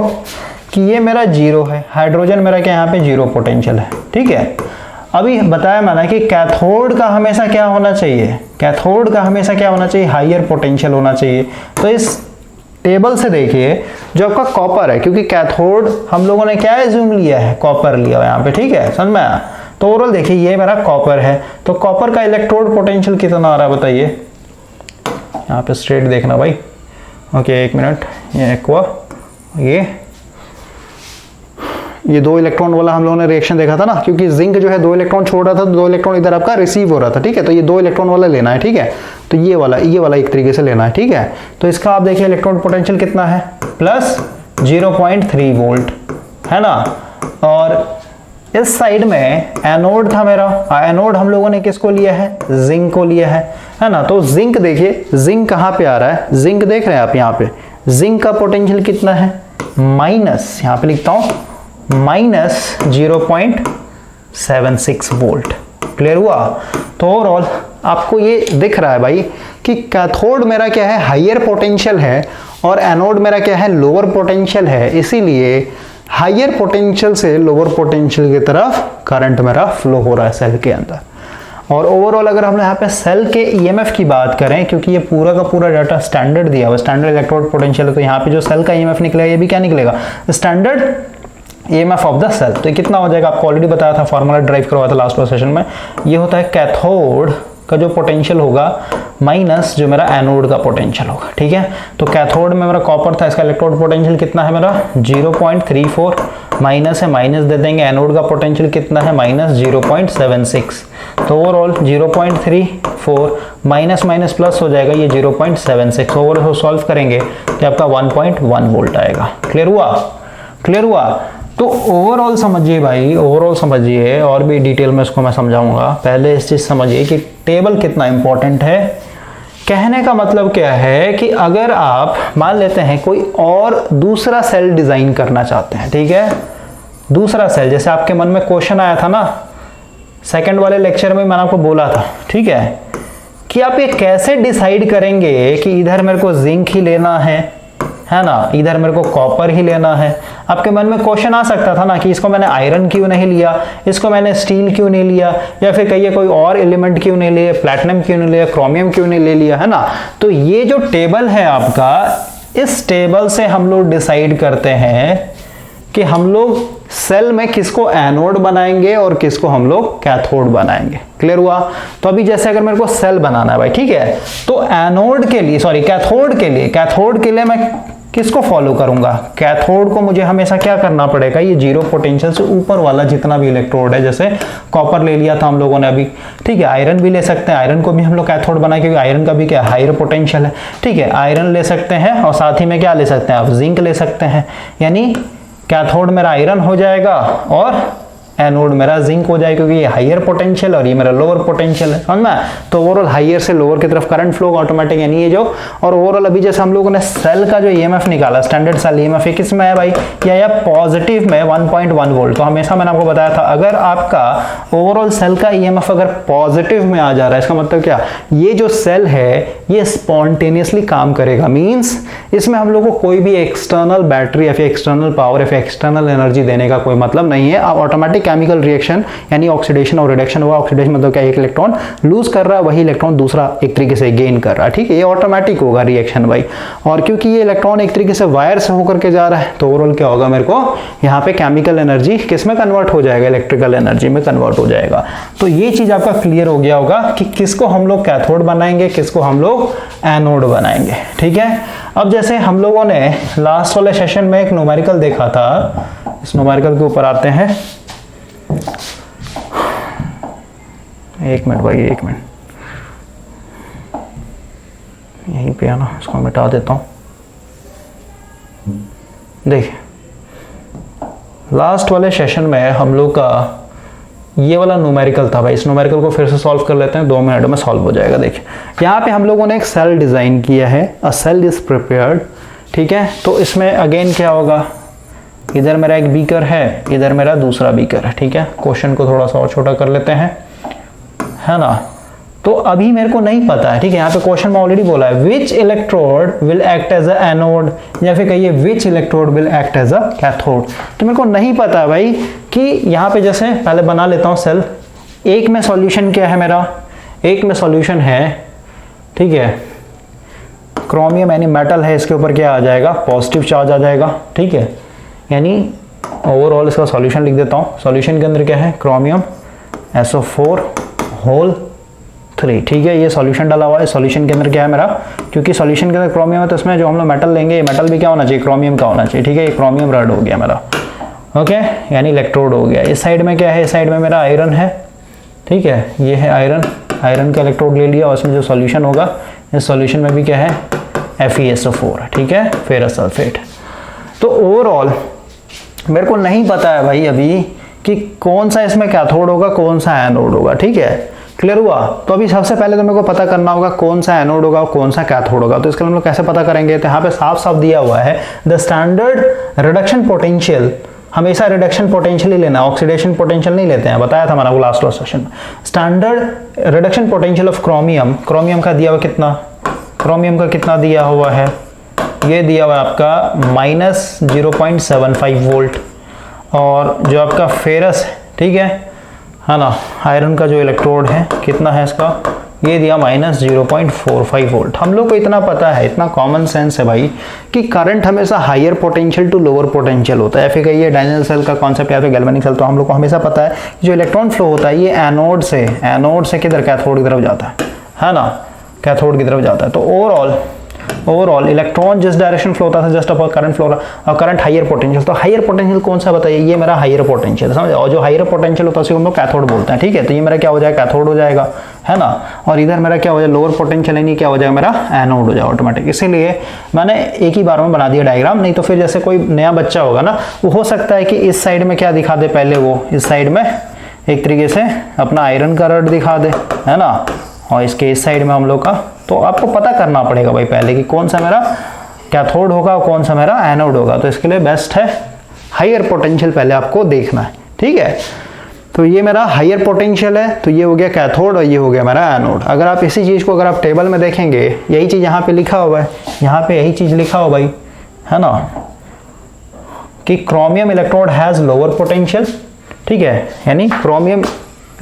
कि ये मेरा जीरो है, हाइड्रोजन मेरा क्या यहाँ पे जीरो पोटेंशियल है, ठीक है। अभी बताया मैंने कि कैथोड का हमेशा क्या होना चाहिए, कैथोड का हमेशा क्या होना चाहिए, हाइयर पोटेंशियल होना चाहिए। तो इस टेबल से देखिए जो आपका कॉपर है, क्योंकि कैथोड हम लोगों ने क्या एज्यूम लिया है, कॉपर लिया हुआ यहाँ पे, ठीक है, समझ में आया। तो ओवरऑल देखिए ये मेरा कॉपर है, तो कॉपर का इलेक्ट्रोड पोटेंशियल कितना आ रहा है बताइए, यहाँ पे स्ट्रेट देखना भाई। ओके एक मिनट, ये एक्वा, ये 2 इलेक्ट्रॉन वाला हम लोगों ने रिएक्शन देखा था ना, क्योंकि जिंक जो है 2 इलेक्ट्रॉन छोड़ रहा था, तो 2 इलेक्ट्रॉन इधर आपका रिसीव हो रहा था, ठीक है। तो ये 2 इलेक्ट्रॉन वाला लेना है, ठीक है। तो ये वाला एक तरीके से लेना है, ठीक है। तो इसका आप देखिए इलेक्ट्रॉन पोटेंशियल कितना है, प्लस 0.3 वोल्ट है ना। और इस साइड में एनोड था मेरा, एनोड हम लोगों ने किसको लिया है, जिंक को लिया है ना। तो जिंक देखिए, जिंक कहाँ पे आ रहा है, जिंक देख रहे हैं आप यहाँ पे, जिंक का पोटेंशियल कितना है, माइनस, यहाँ पे लिखता हूँ माइनस 0.76 वोल्ट। क्लियर हुआ। तो ओवरऑल आपको ये दिख रहा है भाई कि कैथोड मेरा क्या है, हाइयर पोटेंशियल है, और एनोड मेरा क्या है, लोअर पोटेंशियल है। इसीलिए हाइयर पोटेंशियल से लोअर पोटेंशियल की तरफ करंट मेरा फ्लो हो रहा है सेल के अंदर। और ओवरऑल अगर हम यहाँ पे सेल के ईएमएफ की बात करें, क्योंकि ये पूरा का पूरा डाटा स्टैंडर्ड दिया हुआ, स्टैंडर्ड इलेक्ट्रोड पोटेंशियल है, तो यहाँ पे जो सेल का ईएमएफ निकलेगा ये भी क्या निकलेगा, standard EMF of the cell. तो ये कितना हो जाएगा, आपको ऑलरेडी बताया था, फॉर्मूला ड्राइव करवाया था लास्ट वाले सेशन में। ये होता है कैथोड का जो पोटेंशियल होगा माइनस जो मेरा एनोड का पोटेंशियल होगा, ठीक है। तो कैथोड में मेरा कॉपर था, इसका इलेक्ट्रोड पोटेंशियल कितना है मेरा 0.34, माइनस है, माइनस दे देंगे। एनोड का पोटेंशियल कितना है, माइनस 0.76। तो ओवरऑल 0.34 माइनस माइनस प्लस हो जाएगा, ये 0.76। ओवरऑल सॉल्व करेंगे तो आपका 1.1 वोल्ट आएगा। क्लियर हुआ, क्लियर हुआ। तो ओवरऑल समझिए भाई, ओवरऑल समझिए, और भी डिटेल में इसको मैं समझाऊंगा। पहले इस चीज समझिए कि टेबल कितना इंपॉर्टेंट है। कहने का मतलब क्या है कि अगर आप मान लेते हैं कोई और दूसरा सेल डिजाइन करना चाहते हैं, ठीक है, दूसरा सेल, जैसे आपके मन में क्वेश्चन आया था ना सेकंड वाले लेक्चर में, मैंने आपको बोला था, ठीक है, कि आप ये कैसे डिसाइड करेंगे कि इधर मेरे को जिंक ही लेना है ना, इधर मेरे को कॉपर ही लेना है। आपके मन में क्वेश्चन आ सकता था ना कि इसको मैंने आयरन क्यों नहीं लिया, इसको मैंने स्टील क्यों नहीं लिया, या फिर कहिए कोई और एलिमेंट क्यों नहीं लिया, प्लैटिनम क्यों नहीं लिया, क्रोमियम क्यों नहीं ले लिया, है ना। तो ये जो टेबल है आपका, इस टेबल से हम लोग डिसाइड करते हैं कि हम लोग सेल में किसको एनोड बनाएंगे और किसको हम लोग कैथोड बनाएंगे। क्लियर हुआ। तो अभी जैसे अगर मेरे को सेल बनाना है भाई, ठीक है, तो एनोड के लिए, सॉरी कैथोड के लिए मैं किसको फॉलो करूंगा, कैथोड को मुझे हमेशा क्या करना पड़ेगा, ये जीरो पोटेंशियल से ऊपर वाला जितना भी इलेक्ट्रोड है, जैसे कॉपर ले लिया था हम लोगों ने अभी, ठीक है, आयरन भी ले सकते हैं, आयरन को भी हम लोग कैथोड बनाए क्योंकि आयरन का भी क्या हायर पोटेंशियल है, ठीक है, आयरन ले सकते हैं, और साथ ही में क्या ले सकते हैं आप, जिंक ले सकते हैं। यानी कैथोड मेरा आयरन हो जाएगा और एनोड मेरा जिंक हो जाएगा, क्योंकि ये हायर पोटेंशियल और ये मेरा लोअर पोटेंशियल है, समझ में। तो ओवरऑल हायर से लोअर की तरफ करंट फ्लो ऑटोमेटिक, यानी ये जो, और ओवरऑल अभी जैसे हम लोगों ने सेल का जो ईएमएफ निकाला, स्टैंडर्ड सेल ईएमएफ किस में है भाई, या पॉजिटिव में 1.1 वोल्ट। तो हमेशा मैंने आपको बताया था अगर आपका ओवरऑल सेल का ईएमएफ अगर पॉजिटिव में आ जा रहा है, इसका मतलब क्या, ये जो सेल है ये स्पॉन्टेनियसली काम करेगा, मींस इसमें हम लोग को कोई भी एक्सटर्नल बैटरी या फिर एक्सटर्नल पावर या फिर एक्सटर्नल एनर्जी देने का कोई मतलब नहीं है। आप ऑटोमेटिक केमिकल रिएक्शन यानी ऑक्सीडेशन और रिडक्शन हुआ, ऑक्सीडेशन मतलब क्या, एक इलेक्ट्रॉन लूज कर रहा है, वही इलेक्ट्रॉन दूसरा एक तरीके से गेन कर रहा है, ठीक है, ये ऑटोमेटिक होगा रिएक्शन भाई। और क्योंकि ये इलेक्ट्रॉन एक तरीके से वायर से होकर के जा रहा है, तो ओवरऑल क्या होगा, मेरे को यहाँ पे केमिकल एनर्जी किस में कन्वर्ट हो जाएगा, इलेक्ट्रिकल एनर्जी में कन्वर्ट हो जाएगा। तो ये चीज आपका क्लियर हो गया होगा कि किसको हम लोग कैथोड बनाएंगे, किसको हम लोग एनोड बनाएंगे, ठीक है। अब जैसे हम लोगों ने लास्ट वाले सेशन में एक न्यूमेरिकल देखा था, इस न्यूमेरिकल के ऊपर आते हैं, एक मिनट भाई, एक मिनट, यहीं पे है ना, इसको मिटा देता हूं। देखिए लास्ट वाले सेशन में हम लोग का ये वाला न्यूमेरिकल था भाई, इस न्यूमेरिकल को फिर से सॉल्व कर लेते हैं, 2 मिनट में सॉल्व हो जाएगा। देखिए यहाँ पे हम लोगों ने एक सेल डिजाइन किया है, अ सेल इज प्रिपेयर्ड ठीक है। तो इसमें अगेन क्या होगा, इधर मेरा एक बीकर है, इधर मेरा दूसरा बीकर है, ठीक है। क्वेश्चन को थोड़ा सा और छोटा कर लेते हैं, है ना। तो अभी मेरे को नहीं पता है, ठीक है। यहाँ पे क्वेश्चन में ऑलरेडी बोला है which electrode will act as a anode, या फिर कहिए which electrode will act as a cathode. तो मेरे को नहीं पता है भाई कि यहाँ पे जैसे पहले बना लेता हूँ सेल। एक में सॉल्यूशन क्या है मेरा, एक में सॉल्यूशन है, ठीक है, क्रोमियम यानी मेटल है, इसके ऊपर क्या आ जाएगा, पॉजिटिव चार्ज आ जाएगा, ठीक है। यानी ओवरऑल इसका सॉल्यूशन लिख देता हूँ। सॉल्यूशन के अंदर क्या है, क्रोमियम SO4 होल 3, ठीक है। ये सॉल्यूशन डाला हुआ है। सॉल्यूशन के अंदर क्या है मेरा, क्योंकि सॉल्यूशन के अंदर क्रोमियम है तो इसमें जो हम लोग मेटल लेंगे, ये मेटल भी क्या होना चाहिए, क्रोमियम का होना चाहिए, ठीक है। ये क्रोमियम रड हो गया मेरा, ओके, यानी इलेक्ट्रोड हो गया। इस साइड में क्या है, इस साइड में मेरा आयरन है, ठीक है, ये है आयरन, आयरन का इलेक्ट्रोड ले लिया और उसमें जो सॉल्यूशन होगा, इस सॉल्यूशन में भी क्या है, FeSO4, ठीक है, फेरस सल्फेट। तो ओवरऑल मेरे को नहीं पता है भाई अभी कि कौन सा इसमें कैथोड होगा, कौन सा एनोड होगा, ठीक है। क्लियर हुआ। तो अभी सबसे पहले तो मेरे को पता करना होगा कौन सा एनोड होगा और कौन सा कैथोड होगा। तो इसके लिए हम लोग कैसे पता करेंगे, तो यहाँ पे साफ साफ दिया हुआ है द स्टैंडर्ड रिडक्शन पोटेंशियल, हमेशा रिडक्शन पोटेंशियल ही लेना, ऑक्सीडेशन पोटेंशियल नहीं लेते हैं, बताया था हमारा वो लास्ट सेशन में। Standard reduction potential of chromium, chromium का दिया हुआ कितना, क्रोमियम का कितना दिया हुआ है, ये दिया हुआ है आपका -0.75 वोल्ट। और जो आपका फेरस, ठीक है ना, आयरन का जो इलेक्ट्रोड है कितना है इसका, ये दिया -0.45 वोल्ट। हम लोग को इतना पता है, इतना कॉमन सेंस है भाई कि करंट हमेशा higher potential to lower potential होता है। फिर कहिए डायनेल सेल का कॉन्सेप्ट या फिर गैल्वेनिक सेल, तो हम लोग को हमेशा पता है कि जो इलेक्ट्रॉन फ्लो होता है ये एनोड से किधर, कैथोड की तरफ जाता है ना, कैथोड की तरफ जाता है। तो ओवरऑल इलेक्ट्रॉन जिस डायरेक्शन फ्लो होता है जस्ट अपर करंट फ्लो और करंट हायर पोटेंशियल। तो हायर पोटेंशियल कौन सा बताइए, ये मेरा हायर पोटेंशियल, समझे। और जो हायर पोटेंशियल होता है उसे हम लोग कैथोड बोलते हैं, ठीक है। तो ये मेरा क्या हो जाएगा, कैथोड हो जाएगा, है ना। और इधर मेरा क्या हो जाएगा, लोअर पोटेंशियल, यानी क्या हो जाएगा मेरा एनोड हो जाएगा ऑटोमेटिक। इसीलिए मैंने एक ही बार में बना दिया डायग्राम, नहीं तो फिर जैसे कोई नया बच्चा होगा ना, वो हो सकता है कि इस साइड में क्या दिखा दे, पहले वो इस साइड में एक तरीके से अपना आयरन का रड दिखा दे, है ना, और इसके इस साइड में हम लोग का। तो आपको पता करना पड़ेगा भाई पहले कि कौन सा मेरा कैथोड होगा और कौन सा मेरा एनोड होगा। तो इसके लिए बेस्ट है हायर पोटेंशियल पहले आपको देखना है, ठीक है। तो ये मेरा हायर पोटेंशियल है, तो ये हो गया कैथोड और ये हो गया मेरा एनोड। अगर आप इसी चीज़ को अगर आप टेबल में देखेंगे, यही चीज़ यहाँ पे लिखा हुआ है, यहाँ पे यही चीज़ लिखा हुआ भाई, है ना, कि chromium electrode has lower potential, ठीक है, यानी क्रोमियम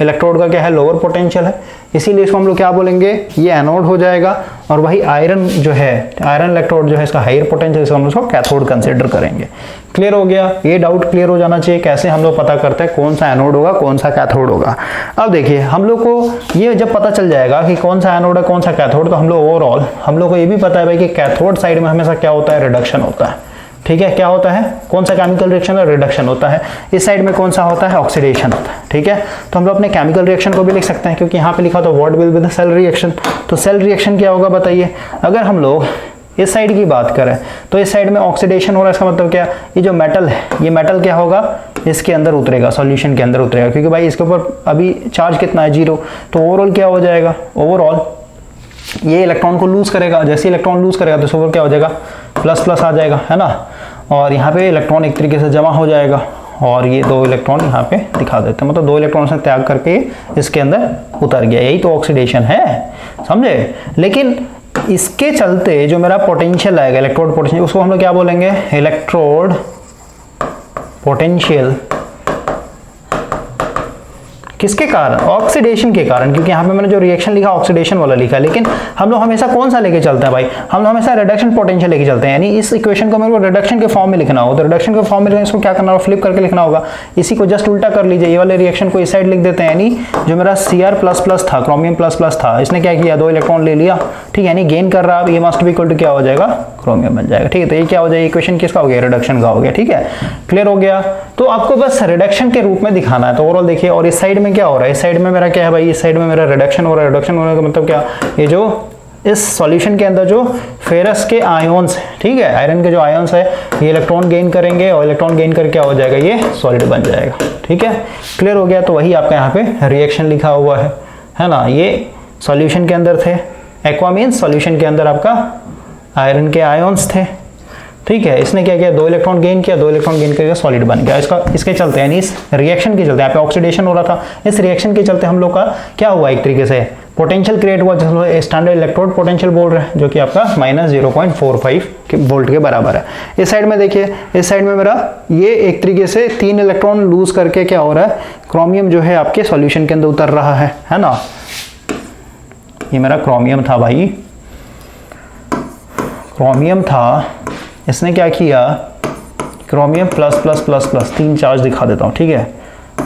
इलेक्ट्रोड का क्या है, लोअर पोटेंशियल है, इसीलिए इसको हम लोग क्या बोलेंगे, ये एनोड हो जाएगा। और वही आयरन जो है, आयरन इलेक्ट्रोड जो है इसका हायर पोटेंशियल, इसको हम लोग इसको कैथोड कंसीडर करेंगे। क्लियर हो गया, ये डाउट क्लियर हो जाना चाहिए कैसे हम लोग पता करते हैं कौन सा एनोड होगा कौन सा कैथोड होगा। अब देखिए हम लोग को ये जब पता चल जाएगा कि कौन सा एनोड है कौन सा कैथोड, तो हम लोग ओवरऑल हम लोग को ये भी पता है भाई कि कैथोड साइड में हमेशा क्या होता है, रिडक्शन होता है, ठीक है। क्या होता है, कौन सा केमिकल रिएक्शन है, रिडक्शन होता है। इस साइड में कौन सा होता है, ऑक्सीडेशन होता है, ठीक है। तो हम लोग अपने केमिकल रिएक्शन को भी लिख सकते हैं, क्योंकि यहाँ पे लिखा होता है what will be the cell reaction. तो सेल रिएक्शन क्या होगा बताइए। अगर हम लोग इस साइड की बात करें तो इस साइड में ऑक्सीडेशन हो रहा है, इसका मतलब क्या, ये जो मेटल है, ये मेटल क्या होगा, इसके अंदर उतरेगा, सॉल्यूशन के अंदर उतरेगा, क्योंकि भाई इसके ऊपर अभी चार्ज कितना है, 0। तो ओवरऑल क्या हो जाएगा, ओवरऑल ये इलेक्ट्रॉन को लूज करेगा, जैसे इलेक्ट्रॉन लूज करेगा तो इसके ऊपर क्या हो जाएगा, प्लस आ जाएगा, है ना। और यहाँ पे इलेक्ट्रॉन एक तरीके से जमा हो जाएगा और ये 2 इलेक्ट्रॉन यहाँ पे दिखा देते हैं, मतलब 2 इलेक्ट्रॉन से त्याग करके इसके अंदर उतर गया, यही तो ऑक्सीडेशन है, समझे। लेकिन इसके चलते जो मेरा पोटेंशियल आएगा, इलेक्ट्रोड पोटेंशियल, उसको हम लोग क्या बोलेंगे, इलेक्ट्रोड पोटेंशियल। किसके कारण, ऑक्सीडेशन के कारण, क्योंकि यहाँ पे मैंने जो रिएक्शन लिखा ऑक्सीडेशन वाला लिखा। लेकिन हम लोग हमेशा कौन सा लेके चलते हैं भाई, हम लोग हमेशा रिडक्शन पोटेंशियल लेके चलते हैं। यानी इस इक्वेशन को मेरे को रिडक्शन के फॉर्म में लिखना होगा, तो रिडक्शन के फॉर्म में इसको क्या करना होगा, फ्लिप करके लिखना होगा। इसी को जस्ट उल्टा कर लीजिए, ये वाले रिएक्शन को इस साइड लिख देते हैं, यानी जो मेरा Cr++ था, क्रोमियम प्लस था, इसने क्या किया, 2 इलेक्ट्रॉन ले लिया, ठीक है, यानी गेन कर रहा है, ये मस्ट बी इक्वल टू क्या हो जाएगा, क्रोमियम बन जाएगा, ठीक है। तो ये क्या हो जाएगा, इक्वेशन किसका हो गया, रिडक्शन का हो गया, ठीक है। क्लियर हो गया। तो आपको बस रिडक्शन के रूप में दिखाना है। तो ओवरऑल देखिए, और इस साइड में क्या हो रहा है, इस साइड में मेरा क्या है भाई, इस साइड में मेरा रिडक्शन हो रहा है। रिडक्शन होने का मतलब क्या, ये जो इस सॉल्यूशन के अंदर जो फेरस के आयोन्स, ठीक है, आयरन के जो आयोन्स है, ये इलेक्ट्रॉन गेन करेंगे और इलेक्ट्रॉन गेन करके क्या हो जाएगा, ये सॉलिड बन जाएगा, ठीक है। क्लियर हो गया। तो वही आपका यहाँ पे रिएक्शन लिखा हुआ है ना। ये सॉल्यूशन के अंदर थे, एक्वा मीन्स सॉल्यूशन के अंदर आपका आयरन के आयोन्स थे, ठीक है, इसने क्या किया, 2 इलेक्ट्रॉन गेन किया, 2 इलेक्ट्रॉन गेन करके सॉलिड बन गया। इसके चलते यानी इस रिएक्शन के चलते, यहाँ पे ऑक्सीडेशन हो रहा था, इस रिएक्शन के चलते हम लोग का क्या हुआ, एक तरीके से पोटेंशियल क्रिएट हुआ, जिसको स्टैंडर्ड इलेक्ट्रोड पोटेंशियल बोल रहे हैं, जो कि आपका -0.45 वोल्ट के बराबर है। इस साइड में देखिए, इस साइड में मेरा ये एक तरीके से 3 इलेक्ट्रॉन लूज करके क्या हो रहा है, क्रोमियम जो है आपके सॉल्यूशन के अंदर उतर रहा है ना। ये मेरा क्रोमियम था भाई, क्रोमियम था, इसने क्या किया, chromium plus plus plus plus 3 charge दिखा देता हूँ, ठीक है,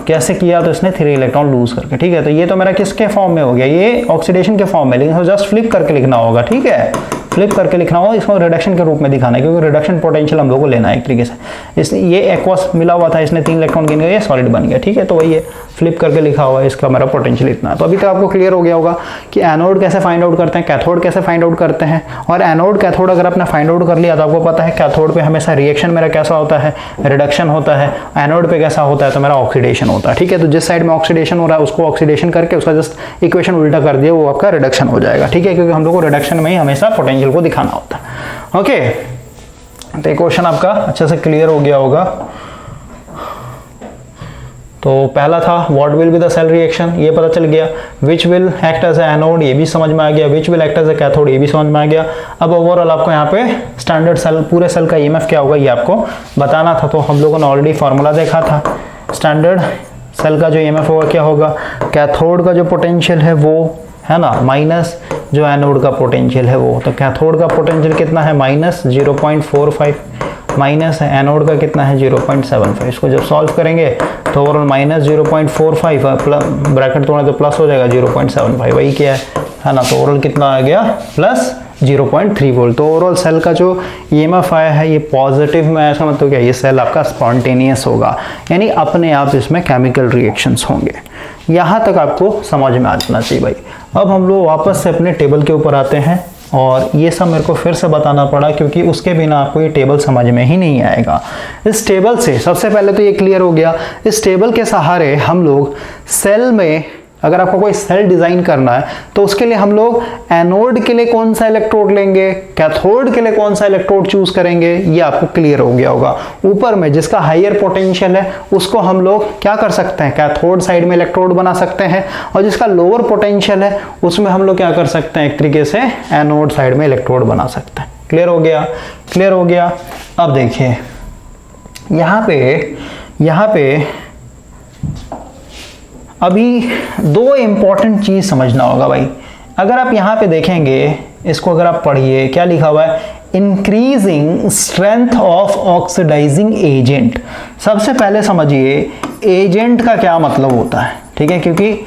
कैसे किया, तो इसने 3 इलेक्ट्रॉन लूज करके, ठीक है। तो ये तो मेरा किसके फॉर्म में हो गया, ये ऑक्सीडेशन के फॉर्म में, लेकिन जस्ट फ्लिप करके लिखना होगा, ठीक है, फ्लिप करके लिखना होगा, इसको रिडक्शन के रूप में दिखाना है, क्योंकि रिडक्शन पोटेंशियल हम लोगों को लेना है एक तरीके से। इसने ये एक्वस मिला हुआ था, इसने 3 इलेक्ट्रॉन गेन किया, सॉलिड बन गया, ठीक है। तो वही है, फ्लिप करके लिखा हुआ है, इसका मेरा पोटेंशियल इतना है। तो अभी तक आपको क्लियर हो गया होगा कि एनोड कैसे फाइंड आउट करते हैं, कैथोड कैसे फाइंड आउट करते हैं। और एनोड कैथोड अगर आपने फाइंड आउट कर लिया तो आपको पता है कैथोड पे हमेशा रिएक्शन मेरा कैसा होता है, रिडक्शन होता है, एनोड पे कैसा होता है, तो मेरा ऑक्सीडेशन होता है, ठीक है। तो जिस साइड में ऑक्सीडेशन हो रहा है उसको ऑक्सीडेशन करके उसका जस्ट इक्वेशन उल्टा कर दिया, वो आपका रिडक्शन हो जाएगा, ठीक है, क्योंकि हम लोग को रिडक्शन में ही हमेशा पोटेंशियल को दिखाना होता है। ओके, तो ये क्वेश्चन आपका अच्छे से क्लियर हो गया होगा। तो पहला था what will be the cell reaction, ये पता चल गया। Which will act as a anode, ये भी समझ में आ गया। Which will act as a cathode, ये भी समझ में आ गया। अब ओवरऑल आपको यहाँ पे स्टैंडर्ड सेल, पूरे सेल का ईएमएफ क्या होगा ये आपको बताना था। तो हम लोगों ने ऑलरेडी फॉर्मूला देखा था। स्टैंडर्ड सेल का जो ईएमएफ होगा क्या होगा, कैथोड का जो पोटेंशियल है वो है ना, माइनस जो एनोड का पोटेंशियल है वो। तो कैथोड का पोटेंशियल कितना है, -0.45, माइनस एनोड का कितना है 0.75। इसको जब सॉल्व करेंगे तो ओवरऑल -0.45, ब्रैकेट तोड़े तो प्लस हो जाएगा 0.75, वही क्या है ना। तो ओवरऑल कितना आ गया, +0.3 वोल्ट। तो ओवरऑल सेल का जो ईएमएफ आया है ये पॉजिटिव में, ऐसा मतलब क्या, ये सेल आपका स्पॉन्टेनियस होगा, यानी अपने आप इसमें केमिकल रिएक्शंस होंगे। यहाँ तक आपको समझ में आ जाना चाहिए भाई। अब हम लोग वापस से अपने टेबल के ऊपर आते हैं, और ये सब मेरे को फिर से बताना पड़ा क्योंकि उसके बिना आपको ये टेबल समझ में ही नहीं आएगा। इस टेबल से सबसे पहले तो ये क्लियर हो गया, इस टेबल के सहारे हम लोग सेल में, अगर आपको कोई सेल डिजाइन करना है तो उसके लिए हम लोग एनोड के लिए कौन सा इलेक्ट्रोड लेंगे, कैथोड के लिए कौन सा इलेक्ट्रोड चूज करेंगे, ये आपको क्लियर हो गया होगा। ऊपर में जिसका हायर पोटेंशियल है उसको हम लोग क्या कर सकते हैं, कैथोड साइड में इलेक्ट्रोड बना सकते हैं, और जिसका लोअर पोटेंशियल है उसमें हम लोग क्या कर सकते हैं, एक तरीके से एनोड साइड में इलेक्ट्रोड बना सकते हैं। क्लियर हो गया, क्लियर हो गया। अब देखिए यहाँ पे अभी 2 इंपॉर्टेंट चीज समझना होगा भाई। अगर आप यहाँ पे देखेंगे, इसको अगर आप पढ़िए, क्या लिखा हुआ है, increasing strength of oxidising agent. सबसे पहले समझिए एजेंट का क्या मतलब होता है, ठीक है, क्योंकि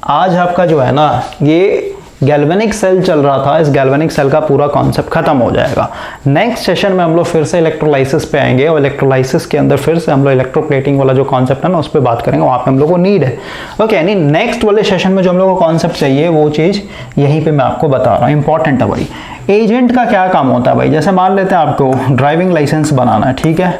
आज आपका जो है ना ये गैल्वेनिक सेल चल रहा था, इस गैल्वेनिक सेल का पूरा कॉन्सेप्ट खत्म हो जाएगा। नेक्स्ट सेशन में हम लोग फिर से इलेक्ट्रोलाइसिस पे आएंगे, और इलेक्ट्रोलाइसिस के अंदर फिर से हम लोग इलेक्ट्रोप्लेटिंग वाला जो कॉन्सेप्ट है ना उस पर बात करेंगे, वहाँ पे हम लोग को नीड है। ओके, यानी नेक्स्ट वाले सेशन में जो हम लोग को कॉन्सेप्ट चाहिए वो चीज़ यहीं पर मैं आपको बता रहा हूँ, इंपॉर्टेंट है भाई। एजेंट का क्या काम होता है भाई, जैसे मान लेते हैं आपको ड्राइविंग लाइसेंस बनाना है, ठीक है,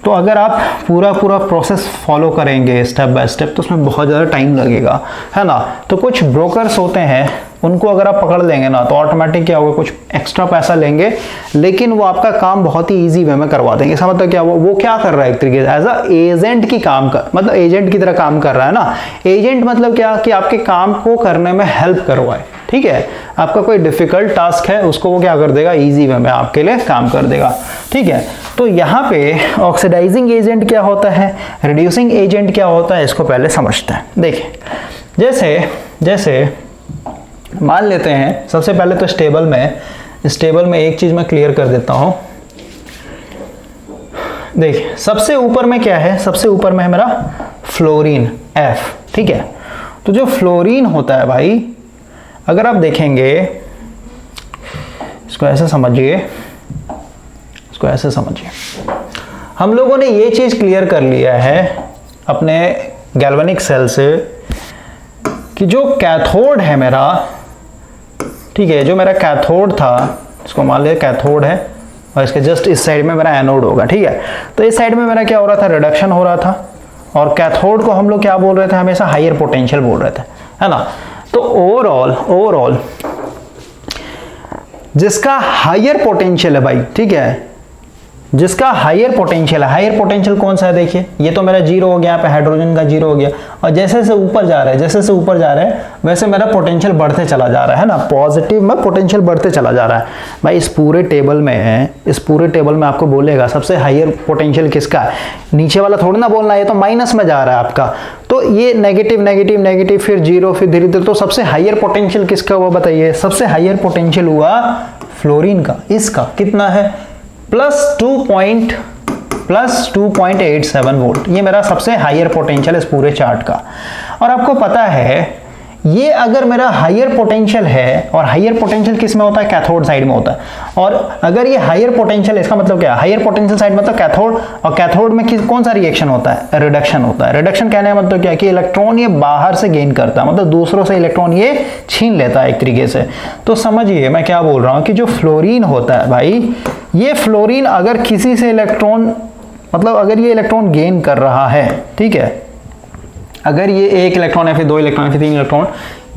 तो अगर आप पूरा प्रोसेस फॉलो करेंगे स्टेप बाय स्टेप तो उसमें बहुत ज़्यादा टाइम लगेगा, है ना। तो कुछ ब्रोकर्स होते हैं, उनको अगर आप पकड़ लेंगे ना तो ऑटोमेटिक क्या होगा, कुछ एक्स्ट्रा पैसा लेंगे, लेकिन वो आपका काम बहुत ही इजी वे में करवा देंगे। इसका मतलब क्या, वो क्या कर रहा है, एक तरीके से एज अ एजेंट की काम कर, मतलब एजेंट की तरह काम कर रहा है ना। एजेंट मतलब क्या, कि आपके काम को करने में हेल्प करवाए, ठीक है। आपका कोई डिफिकल्ट टास्क है उसको वो क्या कर देगा, इजी वे में आपके लिए काम कर देगा, ठीक है। तो यहाँ पे ऑक्सीडाइजिंग एजेंट क्या होता है, रिड्यूसिंग एजेंट क्या होता है, इसको पहले समझते हैं। देखिए जैसे मान लेते हैं, सबसे पहले तो इस टेबल में एक चीज मैं क्लियर कर देता हूं। देखिए सबसे ऊपर में क्या है, सबसे ऊपर में है मेरा फ्लोरीन F, ठीक है। तो जो फ्लोरीन होता है भाई, अगर आप देखेंगे, इसको ऐसे समझिए, हम लोगों ने ये चीज क्लियर कर लिया है अपने गैल्वेनिक सेल से कि जो कैथोड है मेरा, ठीक है, जो मेरा कैथोड था, इसको मान लिया कैथोड है, और इसके जस्ट इस साइड में मेरा एनोड होगा, ठीक है। तो इस साइड में मेरा क्या हो रहा था, रिडक्शन हो रहा था, और कैथोड को हम लोग क्या बोल रहे थे, हमेशा हायर पोटेंशियल बोल रहे थे, है ना। तो ओवरऑल जिसका हायर पोटेंशियल है भाई, ठीक है, जिसका हायर पोटेंशियल है, हायर पोटेंशियल कौन सा है देखिए, ये तो मेरा जीरो हो गया, यहाँ पे हाइड्रोजन का जीरो हो गया, और जैसे जैसे ऊपर जा रहा है, जैसे जैसे ऊपर जा रहा है वैसे मेरा पोटेंशियल बढ़ते चला जा रहा है ना, पॉजिटिव में पोटेंशियल बढ़ते चला जा रहा है। भाई इस पूरे टेबल में, इस पूरे टेबल में आपको बोलेगा सबसे हायर पोटेंशियल किसका है, नीचे वाला थोड़ी ना बोलना, ये तो माइनस में जा रहा है आपका, तो ये नेगेटिव नेगेटिव नेगेटिव फिर जीरो, फिर धीरे धीरे, तो सबसे हायर पोटेंशियल किसका हुआ बताइए, सबसे हायर पोटेंशियल हुआ फ्लोरीन का। इसका कितना है, प्लस 2.87 वोल्ट, ये मेरा सबसे हायर पोटेंशियल इस पूरे चार्ट का। और आपको पता है ये अगर मेरा हायर पोटेंशियल है, और हायर पोटेंशियल किस में होता है, कैथोड साइड में होता है, और अगर ये हायर पोटेंशियल, इसका मतलब क्या है, हायर पोटेंशियल साइड मतलब कैथोड, और कैथोड में कौन सा रिएक्शन होता है, रिडक्शन होता है। रिडक्शन कहने का मतलब क्या है कि इलेक्ट्रॉन ये बाहर से गेन करता है, मतलब दूसरों से इलेक्ट्रॉन ये छीन लेता है एक तरीके से। तो समझिए मैं क्या बोल रहा हूँ कि जो फ्लोरीन होता है भाई, ये फ्लोरीन अगर किसी से इलेक्ट्रॉन, मतलब अगर ये इलेक्ट्रॉन गेन कर रहा है, ठीक है, अगर ये एक इलेक्ट्रॉन है, फिर दो इलेक्ट्रॉन, फिर तीन इलेक्ट्रॉन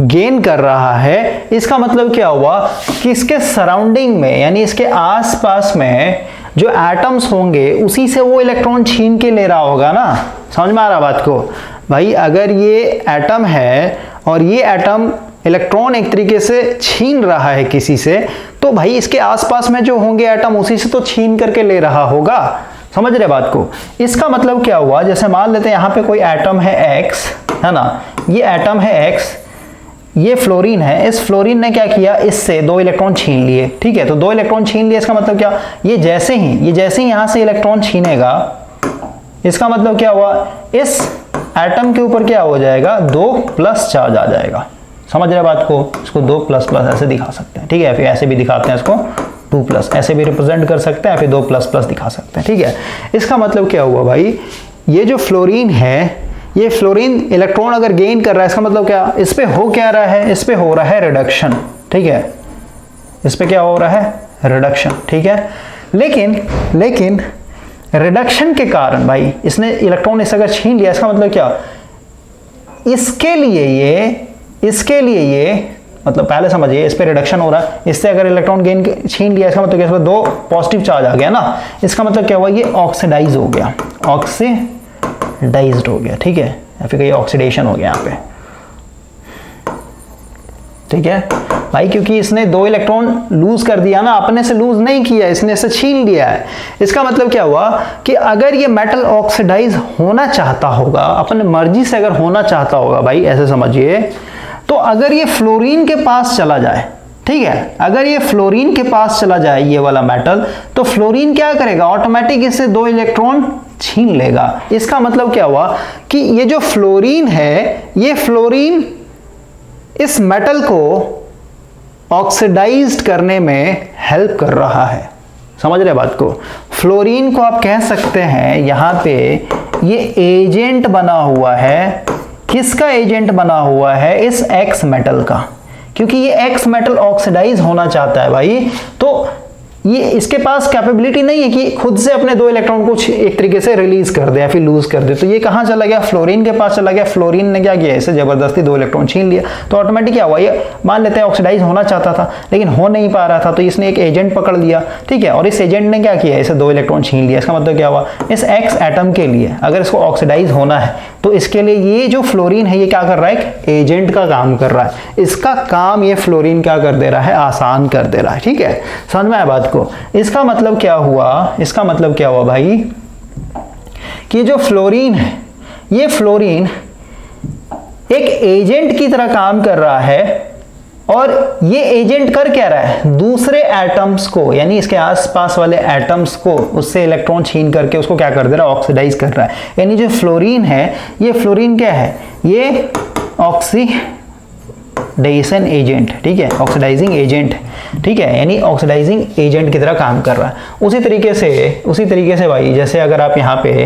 गेन कर रहा है, इसका मतलब क्या हुआ कि इसके सराउंडिंग में, यानी इसके आसपास में जो एटम्स होंगे उसी से वो इलेक्ट्रॉन छीन के ले रहा होगा ना। समझ में आ रहा बात को भाई, अगर ये एटम है और ये एटम इलेक्ट्रॉन एक तरीके से छीन रहा है किसी से, तो भाई इसके आसपास में जो होंगे एटम उसी से तो छीन करके ले रहा होगा। समझ रहे बात को। इसका मतलब क्या हुआ, जैसे मान लेते हैं यहाँ पे कोई एटम है X, है ना, ये एटम है X, ये फ्लोरीन है, इस फ्लोरीन ने क्या किया, इससे दो इलेक्ट्रॉन छीन लिए, ठीक है, तो दो इलेक्ट्रॉन छीन लिए, इसका मतलब क्या, ये जैसे ही यहाँ से इलेक्ट्रॉन छीनेगा, इसका मतलब क्या हुआ, इस एटम के ऊपर क्या हो जाएगा, 2+ चार्ज आ जाएगा। समझ रहे बात को, इसको 2++ ऐसे दिखा सकते हैं, ठीक है, फिर ऐसे भी दिखाते हैं इसको 2+, ऐसे भी रिप्रेजेंट कर सकते हैं, फिर 2++ दिखा सकते हैं, ठीक है। इसका मतलब क्या हुआ भाई, ये जो फ्लोरीन है, ये फ्लोरीन इलेक्ट्रॉन अगर गेन कर रहा है, इसका मतलब क्या, इस पे हो क्या रहा है, इस पे हो रहा है रिडक्शन, ठीक है, इस पे क्या हो रहा है, रिडक्शन, ठीक है। लेकिन रिडक्शन के कारण भाई इसने इलेक्ट्रॉन इससे अगर छीन लिया, इसका मतलब क्या, इसके लिए ये मतलब पहले समझिए, इस पे रिडक्शन हो रहा है, इससे अगर इलेक्ट्रॉन गेन छीन लिया, इसका मतलब क्या, इसमें 2 पॉजिटिव चार्ज आ गया ना, इसका मतलब क्या हुआ, ये ऑक्सीडाइज हो गया, ऑक्सीडाइज्ड हो गया, ठीक है, या फिर कहीं ऑक्सीडेशन हो गया यहाँ पे, ठीक है भाई, क्योंकि इसने 2 इलेक्ट्रॉन लूज कर दिया ना, अपने से लूज नहीं किया, इसने इसे छीन लिया है। इसका मतलब क्या हुआ कि अगर ये मेटल ऑक्सीडाइज होना चाहता होगा, अपने मर्जी से अगर होना चाहता होगा भाई, ऐसे समझिए, तो अगर ये फ्लोरीन के पास चला जाए, ठीक है, अगर ये फ्लोरीन के पास चला जाए ये वाला मेटल, तो फ्लोरीन क्या करेगा, ऑटोमेटिक इससे 2 इलेक्ट्रॉन छीन लेगा। इसका मतलब क्या हुआ कि ये जो फ्लोरीन है, ये फ्लोरीन इस मेटल को ऑक्सीडाइज्ड करने में हेल्प कर रहा है। समझ रहे बात को, फ्लोरीन को आप कह सकते हैं यहाँ पे ये एजेंट बना हुआ है, किसका एजेंट बना हुआ है, इस X मेटल का, क्योंकि ये X मेटल ऑक्सीडाइज होना चाहता है भाई, तो ये इसके पास कैपेबिलिटी नहीं है कि खुद से अपने 2 इलेक्ट्रॉन को एक तरीके से रिलीज कर दे या फिर लूज कर दे, तो ये कहाँ चला गया, फ्लोरीन के पास चला गया। फ्लोरीन ने क्या किया, इसे जबरदस्ती 2 इलेक्ट्रॉन छीन लिया, तो ऑटोमेटिक क्या हुआ, ये मान लेते हैं ऑक्सीडाइज होना चाहता था लेकिन हो नहीं पा रहा था, तो इसने एक एजेंट पकड़ लिया, ठीक है, और इस एजेंट ने क्या किया, इसे 2 इलेक्ट्रॉन छीन लिया। इसका मतलब क्या हुआ, इस X एटम के लिए अगर इसको ऑक्सीडाइज होना है, तो इसके लिए ये जो फ्लोरीन है ये क्या कर रहा है, एक एजेंट का काम कर रहा है, इसका काम ये फ्लोरीन क्या कर दे रहा है, आसान कर दे रहा है, ठीक है, समझ में आया बात को। इसका मतलब क्या हुआ, इसका मतलब क्या हुआ भाई कि जो फ्लोरीन है, ये फ्लोरीन एक एजेंट की तरह काम कर रहा है, और ये एजेंट कर क्या रहा है, दूसरे एटम्स को, यानी इसके आसपास वाले एटम्स को उससे इलेक्ट्रॉन छीन करके उसको क्या कर दे रहा है, ऑक्सीडाइज कर रहा है। यानी जो फ्लोरीन है, ये फ्लोरीन क्या है, ये ऑक्सीडेशन एजेंट, ठीक है, ऑक्सीडाइजिंग एजेंट, ठीक है, यानी ऑक्सीडाइजिंग एजेंट की तरह काम कर रहा है। उसी तरीके से भाई, जैसे अगर आप यहाँ पे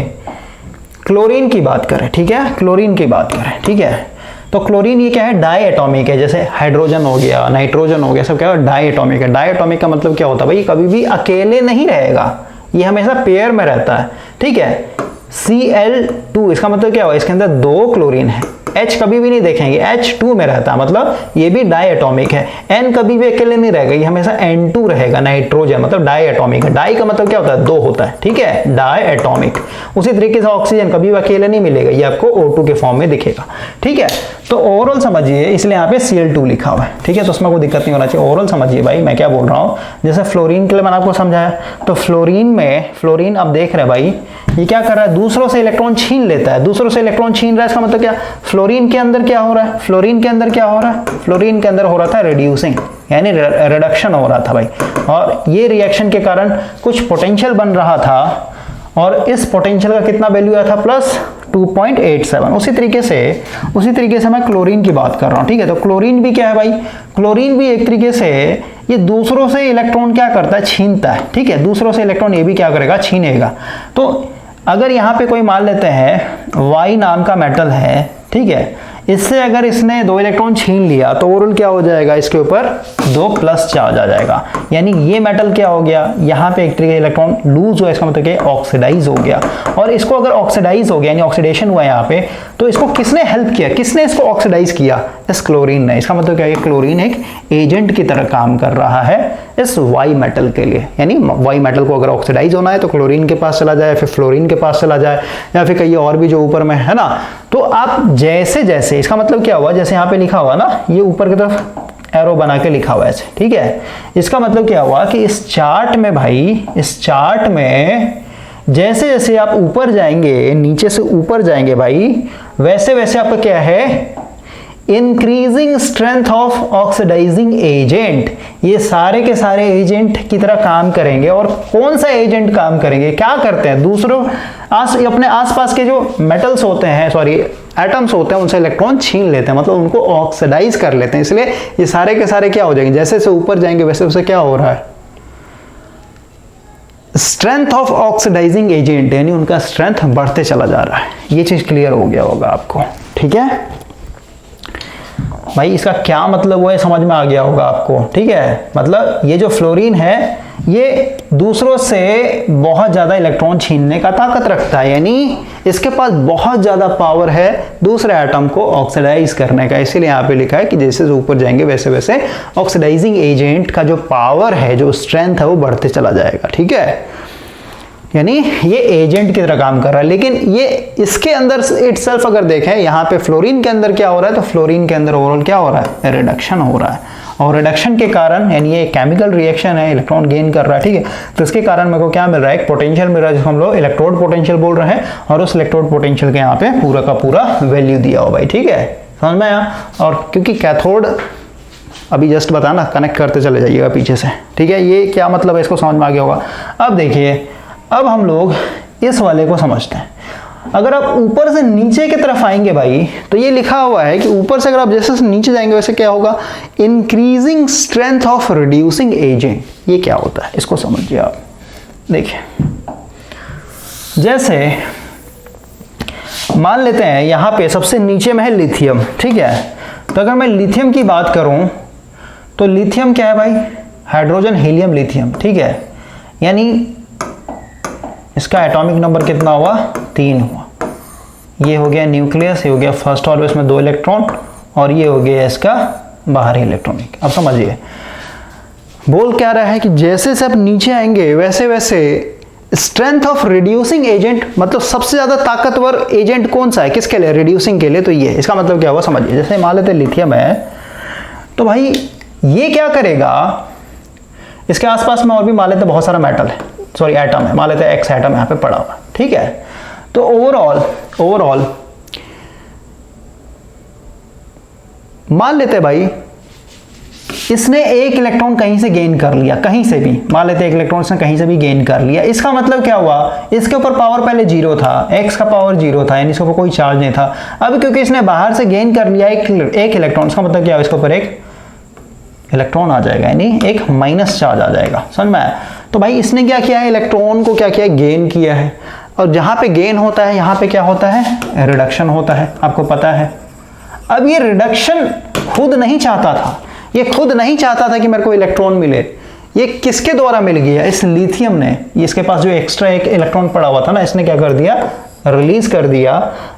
क्लोरीन की बात करें, ठीक है, क्लोरीन की बात करें, ठीक है, तो क्लोरीन ये क्या है, डाई एटॉमिक है, जैसे हाइड्रोजन हो गया, नाइट्रोजन हो गया, सब क्या है, डाई एटॉमिक है। डाई एटॉमिक का मतलब क्या होता है भाई, कभी भी अकेले नहीं रहेगा, ये हमेशा पेयर में रहता है, ठीक है, Cl2, इसका मतलब क्या हुआ, इसके अंदर 2 क्लोरीन है। H कभी भी नहीं देखेंगे, H2 में रहता है, मतलब ये भी डाई एटॉमिक है। N कभी भी अकेले नहीं रहेगा, ये हमेशा N2 रहेगा, नाइट्रोजन, मतलब डाई एटॉमिक है। डाई का मतलब क्या होता है, 2 होता है, ठीक है, डाई एटॉमिक। उसी तरीके से ऑक्सीजन कभी भी अकेले नहीं मिलेगा, ये आपको O2 के फॉर्म में दिखेगा, ठीक है। तो ओवरऑल समझिए, इसलिए यहाँ पे Cl2 लिखा हुआ है, ठीक है, तो उसमें कोई दिक्कत नहीं होना चाहिए। ओवरऑल समझिए भाई मैं क्या बोल रहा हूँ। जैसे फ्लोरीन के लिए मैंने आपको समझाया, तो फ्लोरीन आप देख रहे हैं भाई, ये क्या कर रहा है, दूसरों से इलेक्ट्रॉन छीन लेता है। दूसरों से इलेक्ट्रॉन छीन रहा है, इसका मतलब क्या, फ्लोरीन के अंदर क्या हो रहा है, फ्लोरीन के अंदर क्या हो रहा है, फ्लोरीन के अंदर हो रहा था रिड्यूसिंग, यानी रिडक्शन हो रहा था भाई। और ये रिएक्शन के कारण कुछ पोटेंशियल बन रहा था, और इस पोटेंशियल का कितना वैल्यू आया था, प्लस 2.87। उसी तरीके से मैं क्लोरीन की बात कर रहा हूं, ठीक है। तो क्लोरीन भी क्या है भाई, क्लोरीन भी एक तरीके से ये दूसरों से इलेक्ट्रॉन क्या करता है, छीनता है, ठीक है। दूसरों से इलेक्ट्रॉन ये भी क्या करेगा, छीनेगा। तो अगर यहाँ पे कोई मान लेते हैं Y नाम का मेटल है, ठीक है, इससे अगर इसने 2 इलेक्ट्रॉन छीन लिया तो ओवरऑल क्या हो जाएगा, इसके ऊपर 2 प्लस चार्ज आ जाएगा। यानी ये मेटल क्या हो गया, यहाँ पे एक तरीके इलेक्ट्रॉन लूज हुआ, इसका मतलब कि ऑक्सीडाइज हो गया। और इसको अगर ऑक्सीडाइज हो गया, यानी ऑक्सीडेशन हुआ यहाँ पे, तो इसको किसने हेल्प किया, किसने इसको ऑक्सीडाइज किया, इस क्लोरीन ने। इसका मतलब क्या है, क्लोरीन एक एजेंट की तरह काम कर रहा है इस वाई मेटल के लिए। यानी वाई मेटल को अगर ऑक्सीडाइज होना है तो क्लोरीन के पास चला जाए, फिर फ्लोरीन के पास चला जाए, या फिर कहीं और भी जो ऊपर में है ना। तो आप जैसे जैसे, इसका मतलब क्या हुआ, जैसे यहाँ पे लिखा हुआ ना, ये ऊपर की तरफ एरो बना के लिखा हुआ है ऐसे, ठीक है। इसका मतलब क्या हुआ कि इस चार्ट में भाई, इस चार्ट में जैसे जैसे आप ऊपर जाएंगे, नीचे से ऊपर जाएंगे भाई, वैसे वैसे आपका क्या है, increasing strength of oxidising agent. ये सारे के सारे एजेंट की तरह काम करेंगे। और कौन सा एजेंट काम करेंगे, क्या करते हैं, दूसरों अपने आसपास के जो मेटल्स होते हैं, सॉरी एटम्स होते हैं, उनसे इलेक्ट्रॉन छीन लेते हैं, मतलब उनको ऑक्सीडाइज कर लेते हैं। इसलिए ये सारे के सारे क्या हो जाएंगे, जैसे जैसे ऊपर जाएंगे वैसे वैसे क्या हो रहा है, स्ट्रेंथ ऑफ ऑक्सीडाइजिंग एजेंट, यानी उनका स्ट्रेंथ बढ़ते चला जा रहा है। ये चीज क्लियर हो गया होगा आपको, ठीक है भाई। इसका क्या मतलब हुआ है, समझ में आ गया होगा आपको, ठीक है। मतलब ये जो फ्लोरीन है, ये दूसरों से बहुत ज्यादा इलेक्ट्रॉन छीनने का ताकत रखता है, यानी इसके पास बहुत ज्यादा पावर है दूसरे एटम को ऑक्सीडाइज करने का। इसीलिए यहाँ पे लिखा है कि जैसे ऊपर जाएंगे वैसे वैसे ऑक्सीडाइजिंग एजेंट का जो पावर है, जो स्ट्रेंथ है, वो बढ़ते चला जाएगा, ठीक है। यानी ये एजेंट की तरह काम कर रहा है। लेकिन ये इसके अंदर इटसेल्फ अगर देखें, यहाँ पे फ्लोरीन के अंदर क्या हो रहा है, तो फ्लोरीन के अंदर ओवरऑल क्या हो रहा है, रिडक्शन हो रहा है। और रिडक्शन के कारण, यानी ये केमिकल रिएक्शन है, इलेक्ट्रॉन गेन कर रहा है, ठीक है। तो इसके कारण मेरे को क्या मिल रहा है, एक पोटेंशियल मिल रहा है, जिसको हम लोग इलेक्ट्रोड पोटेंशियल बोल रहे हैं। और उस इलेक्ट्रोड पोटेंशियल के यहाँ पे पूरा का पूरा वैल्यू दिया हो भाई, ठीक है, समझ में आया। और क्योंकि कैथोड अभी जस्ट बताना, कनेक्ट करते चले जाइएगा पीछे से, ठीक है। ये क्या मतलब है, इसको समझ में आ गया होगा। अब देखिए, अब हम लोग इस वाले को समझते हैं। अगर आप ऊपर से नीचे की तरफ आएंगे भाई, तो ये लिखा हुआ है कि ऊपर से अगर आप जैसे नीचे जाएंगे वैसे क्या होगा, increasing strength of reducing agent. ये क्या होता है, इसको समझिए आप। देखिए, जैसे मान लेते हैं यहां पे सबसे नीचे में है लिथियम, ठीक है। तो अगर मैं लिथियम की बात करूं, तो लिथियम क्या है भाई, हाइड्रोजन हीलियम लिथियम, ठीक है। यानी इसका एटॉमिक नंबर कितना हुआ, 3 हुआ। ये हो गया न्यूक्लियस, ये हो गया फर्स्ट ऑर्बिट में 2 इलेक्ट्रॉन, और ये हो गया इसका बाहरी इलेक्ट्रॉनिक। अब समझिए, बोल क्या रहा है कि जैसे से आप नीचे आएंगे वैसे वैसे स्ट्रेंथ ऑफ रिड्यूसिंग एजेंट, मतलब सबसे ज्यादा ताकतवर एजेंट कौन सा है, किसके लिए, रिड्यूसिंग के लिए। तो ये इसका मतलब क्या हुआ, समझिए। जैसे मान लेते हैं लिथियम है, तो भाई ये क्या करेगा, इसके आसपास में और भी मान लेते बहुत सारा मेटल है, सॉरी एटम है, मान लेते हैं एक्स एटम यहाँ पे पड़ा हुआ, ठीक है। तो ओवरऑल मान लेते हैं भाई, इसने एक इलेक्ट्रॉन कहीं से गेन कर लिया, कहीं से भी, मान लेते हैं एक इलेक्ट्रॉन इसने कहीं से भी गेन कर लिया। इसका मतलब क्या हुआ, इसके ऊपर पावर पहले 0 था, एक्स का पावर 0 था, यानी इसके ऊपर कोई चार्ज नहीं था। अब क्योंकि इसने बाहर से गेन कर लिया एक इलेक्ट्रॉन, इसका मतलब क्या हुआ, इसके ऊपर एक इलेक्ट्रॉन आ जाएगा, यानी एक माइनस चार्ज आ जाएगा, समझ में आया। तो भाई इसने क्या किया है, इलेक्ट्रॉन को क्या किया है, गेन किया है। और जहां पे गेन होता है, यहां पे क्या होता है, रिडक्शन होता है, आपको पता है। अब ये रिडक्शन खुद नहीं चाहता था, ये खुद नहीं चाहता था कि मेरे को इलेक्ट्रॉन मिले। ये किसके द्वारा मिल गया, इस लिथियम ने। इसके पास जो एक्स्ट्रा एक इलेक्ट्रॉन पड़ा हुआ था ना, इसने क्या कर दिया, रिलीज कर दिया,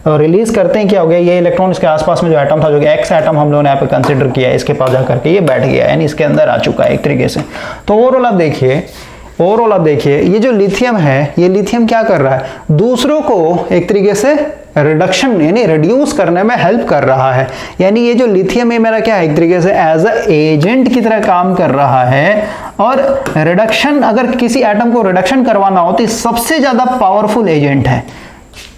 और रिलीज करते ही क्या हो गया, ये इलेक्ट्रॉन इसके आसपास में जो एटम था, जो कि एक्स एटम हम लोगों ने यहाँ पे कंसिडर किया है, इसके पास जाकर के ये बैठ गया, यानी इसके अंदर आ चुका है एक तरीके से। तो ओवरऑल आप देखिए ये जो लिथियम है, ये लिथियम क्या कर रहा है, दूसरों को एक तरीके से रिडक्शन यानी रिड्यूस करने में हेल्प कर रहा है। यानी ये जो लिथियम है मेरा क्या है, एक तरीके से एज अ एजेंट की तरह काम कर रहा है। और रिडक्शन, अगर किसी एटम को रिडक्शन करवाना हो तो सबसे ज्यादा पावरफुल एजेंट है।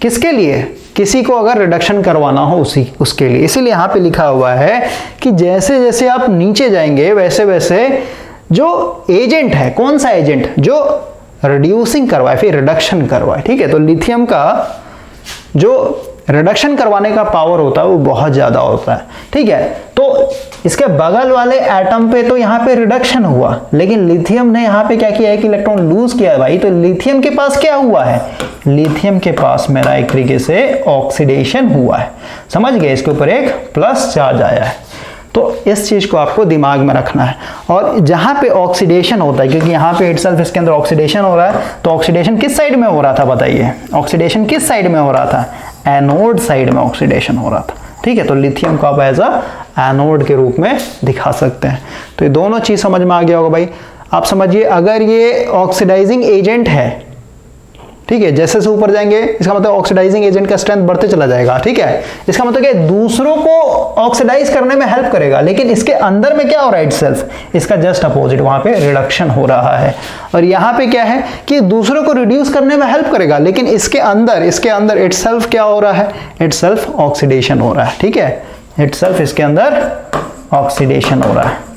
किसके लिए, किसी को अगर रिडक्शन करवाना हो उसके लिए। इसीलिए यहाँ पे लिखा हुआ है कि जैसे जैसे आप नीचे जाएंगे वैसे वैसे जो एजेंट है, कौन सा एजेंट, जो रिड्यूसिंग करवाए फिर रिडक्शन करवाए, ठीक है। तो लिथियम का जो रिडक्शन करवाने का पावर होता है वो बहुत ज्यादा होता है, ठीक है। तो इसके बगल वाले एटम पे तो यहाँ पे रिडक्शन हुआ, लेकिन लिथियम ने यहाँ पे क्या किया है कि इलेक्ट्रॉन लूज किया है भाई। तो लिथियम के पास क्या हुआ है, लिथियम के पास मेरा एक तरीके से ऑक्सीडेशन हुआ है, समझ गए, इसके ऊपर एक प्लस चार्ज आया है। तो इस चीज को आपको दिमाग में रखना है। और जहां पे ऑक्सीडेशन होता है, क्योंकि यहाँ पे इटसेल्फ इसके अंदर ऑक्सीडेशन हो रहा है, तो ऑक्सीडेशन किस साइड में हो रहा था बताइए, ऑक्सीडेशन किस साइड में हो रहा था, एनोड साइड में ऑक्सीडेशन हो रहा था, ठीक है। तो लिथियम को आप एज अ एनोड के रूप में दिखा सकते हैं। तो ये दोनों चीज समझ में आ गया होगा भाई। आप समझिए, अगर ये ऑक्सीडाइजिंग एजेंट है, ठीक है, जैसे से ऊपर जाएंगे इसका मतलब ऑक्सीडाइजिंग एजेंट का स्ट्रेंथ बढ़ते चला जाएगा, ठीक है। इसका मतलब कि दूसरों को ऑक्सीडाइज करने में हेल्प करेगा, लेकिन इसके अंदर में क्या हो रहा है, इटसेल्फ इसका जस्ट अपोजिट, वहां पे रिडक्शन हो रहा है। और यहाँ पे क्या है कि दूसरों को रिड्यूस करने में हेल्प करेगा, लेकिन इसके अंदर इटसेल्फ क्या हो रहा है, इटसेल्फ ऑक्सीडेशन हो रहा है, ठीक है। इटसेल्फ इसके अंदर ऑक्सीडेशन हो रहा है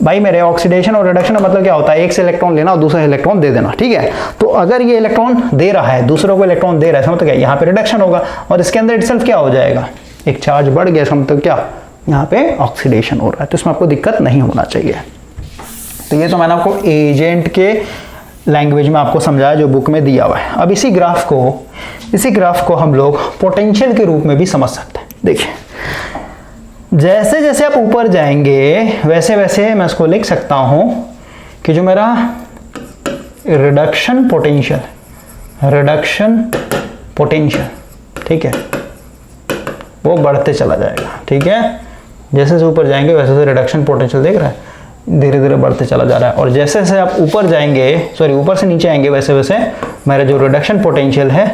भाई। मेरे ऑक्सीडेशन और रिडक्शन का मतलब क्या होता है, एक से इलेक्ट्रॉन लेना और दूसरा इलेक्ट्रॉन दे देना, ठीक है। तो अगर ये इलेक्ट्रॉन दे रहा है, दूसरों को इलेक्ट्रॉन दे रहा है, मतलब क्या, यहाँ पे रिडक्शन होगा और इसके अंदर इटसेल्फ क्या हो जाएगा, एक चार्ज बढ़ गया, मतलब क्या, यहाँ पे ऑक्सीडेशन हो रहा है। तो इसमें आपको दिक्कत नहीं होना चाहिए। तो ये तो मैंने आपको एजेंट के लैंग्वेज में आपको समझाया, जो बुक में दिया हुआ है। अब इसी ग्राफ को हम लोग पोटेंशियल के रूप में भी समझ सकते हैं। देखिए, जैसे जैसे आप ऊपर जाएंगे वैसे वैसे मैं इसको लिख सकता हूं कि जो मेरा रिडक्शन पोटेंशियल, ठीक है, वो बढ़ते चला जाएगा, ठीक है। जैसे जैसे ऊपर जाएंगे वैसे वैसे रिडक्शन पोटेंशियल देख रहा है धीरे धीरे बढ़ते चला जा रहा है। और जैसे जैसे आप ऊपर से नीचे आएंगे वैसे वैसे मेरा जो रिडक्शन पोटेंशियल है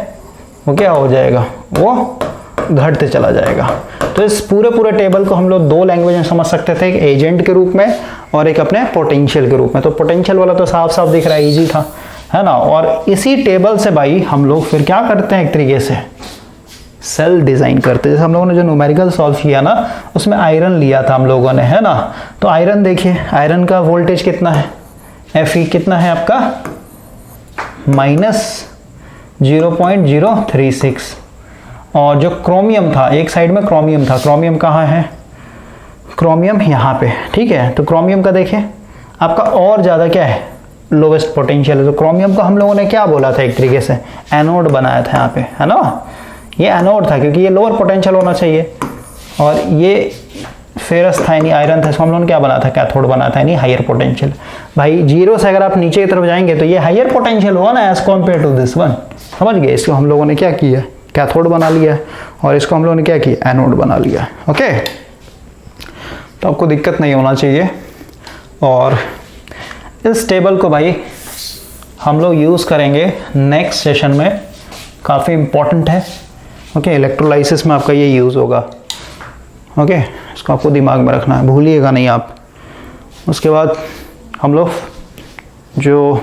वो क्या हो जाएगा, वो घटते चला जाएगा। तो इस पूरे टेबल को हम लोग दो लैंग्वेज में समझ सकते थे, एक एजेंट के रूप में और एक अपने पोटेंशियल के रूप में। तो पोटेंशियल वाला तो साफ साफ दिख रहा है, इजी था, है ना। और इसी टेबल से भाई हम लोग फिर क्या करते हैं, एक तरीके से सेल डिजाइन करते हैं। जैसे हम लोगों ने जो न्यूमेरिकल सॉल्व किया ना, उसमें आयरन लिया था हम लोगों ने, है ना। तो आयरन देखिए, आयरन का वोल्टेज कितना है, Fe कितना है आपका, -0.036। और जो क्रोमियम था, एक साइड में क्रोमियम था, क्रोमियम कहाँ है, क्रोमियम यहाँ पे, ठीक है। तो क्रोमियम का देखिए आपका और ज़्यादा क्या है, लोवेस्ट पोटेंशियल है। तो क्रोमियम का हम लोगों ने क्या बोला था, एक तरीके से एनोड बनाया था यहाँ पे, है ना। ये एनोड था क्योंकि ये लोअर पोटेंशियल होना चाहिए, और ये फेरस था यानी आयरन था, इसको हम लोगों ने क्या बना था, कैथोड बना था यानी हायर पोटेंशियल। भाई जीरो से अगर आप नीचे की तरफ जाएंगे तो ये हायर पोटेंशियल हुआ ना as compare to this one, समझ गए। इसको हम लोगों ने क्या किया, कैथोड बना लिया, और इसको हम लोगों ने क्या किया, एनोड बना लिया, ओके। तो आपको दिक्कत नहीं होना चाहिए। और इस टेबल को भाई हम लोग यूज़ करेंगे नेक्स्ट सेशन में, काफ़ी इंपॉर्टेंट है, ओके। इलेक्ट्रोलाइसिस में आपका ये यूज़ होगा, ओके। इसको आपको दिमाग में रखना है, भूलिएगा नहीं आप। उसके बाद हम लोग जो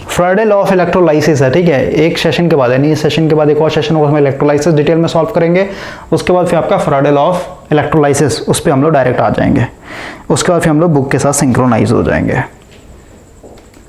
फ्राइडे लॉ ऑफ इलेक्ट्रोलाइसिस है, ठीक है, एक सेशन के बाद, यानी इस सेशन के बाद एक और सेशन होगा, उसमें इलेक्ट्रोलाइसिस डिटेल में सॉल्व करेंगे। उसके बाद फिर आपका फ्राइडे लॉ ऑफ इलेक्ट्रोलाइसिस, उस पर हम लोग डायरेक्ट आ जाएंगे। उसके बाद फिर हम लोग बुक के साथ सिंक्रोनाइज हो जाएंगे।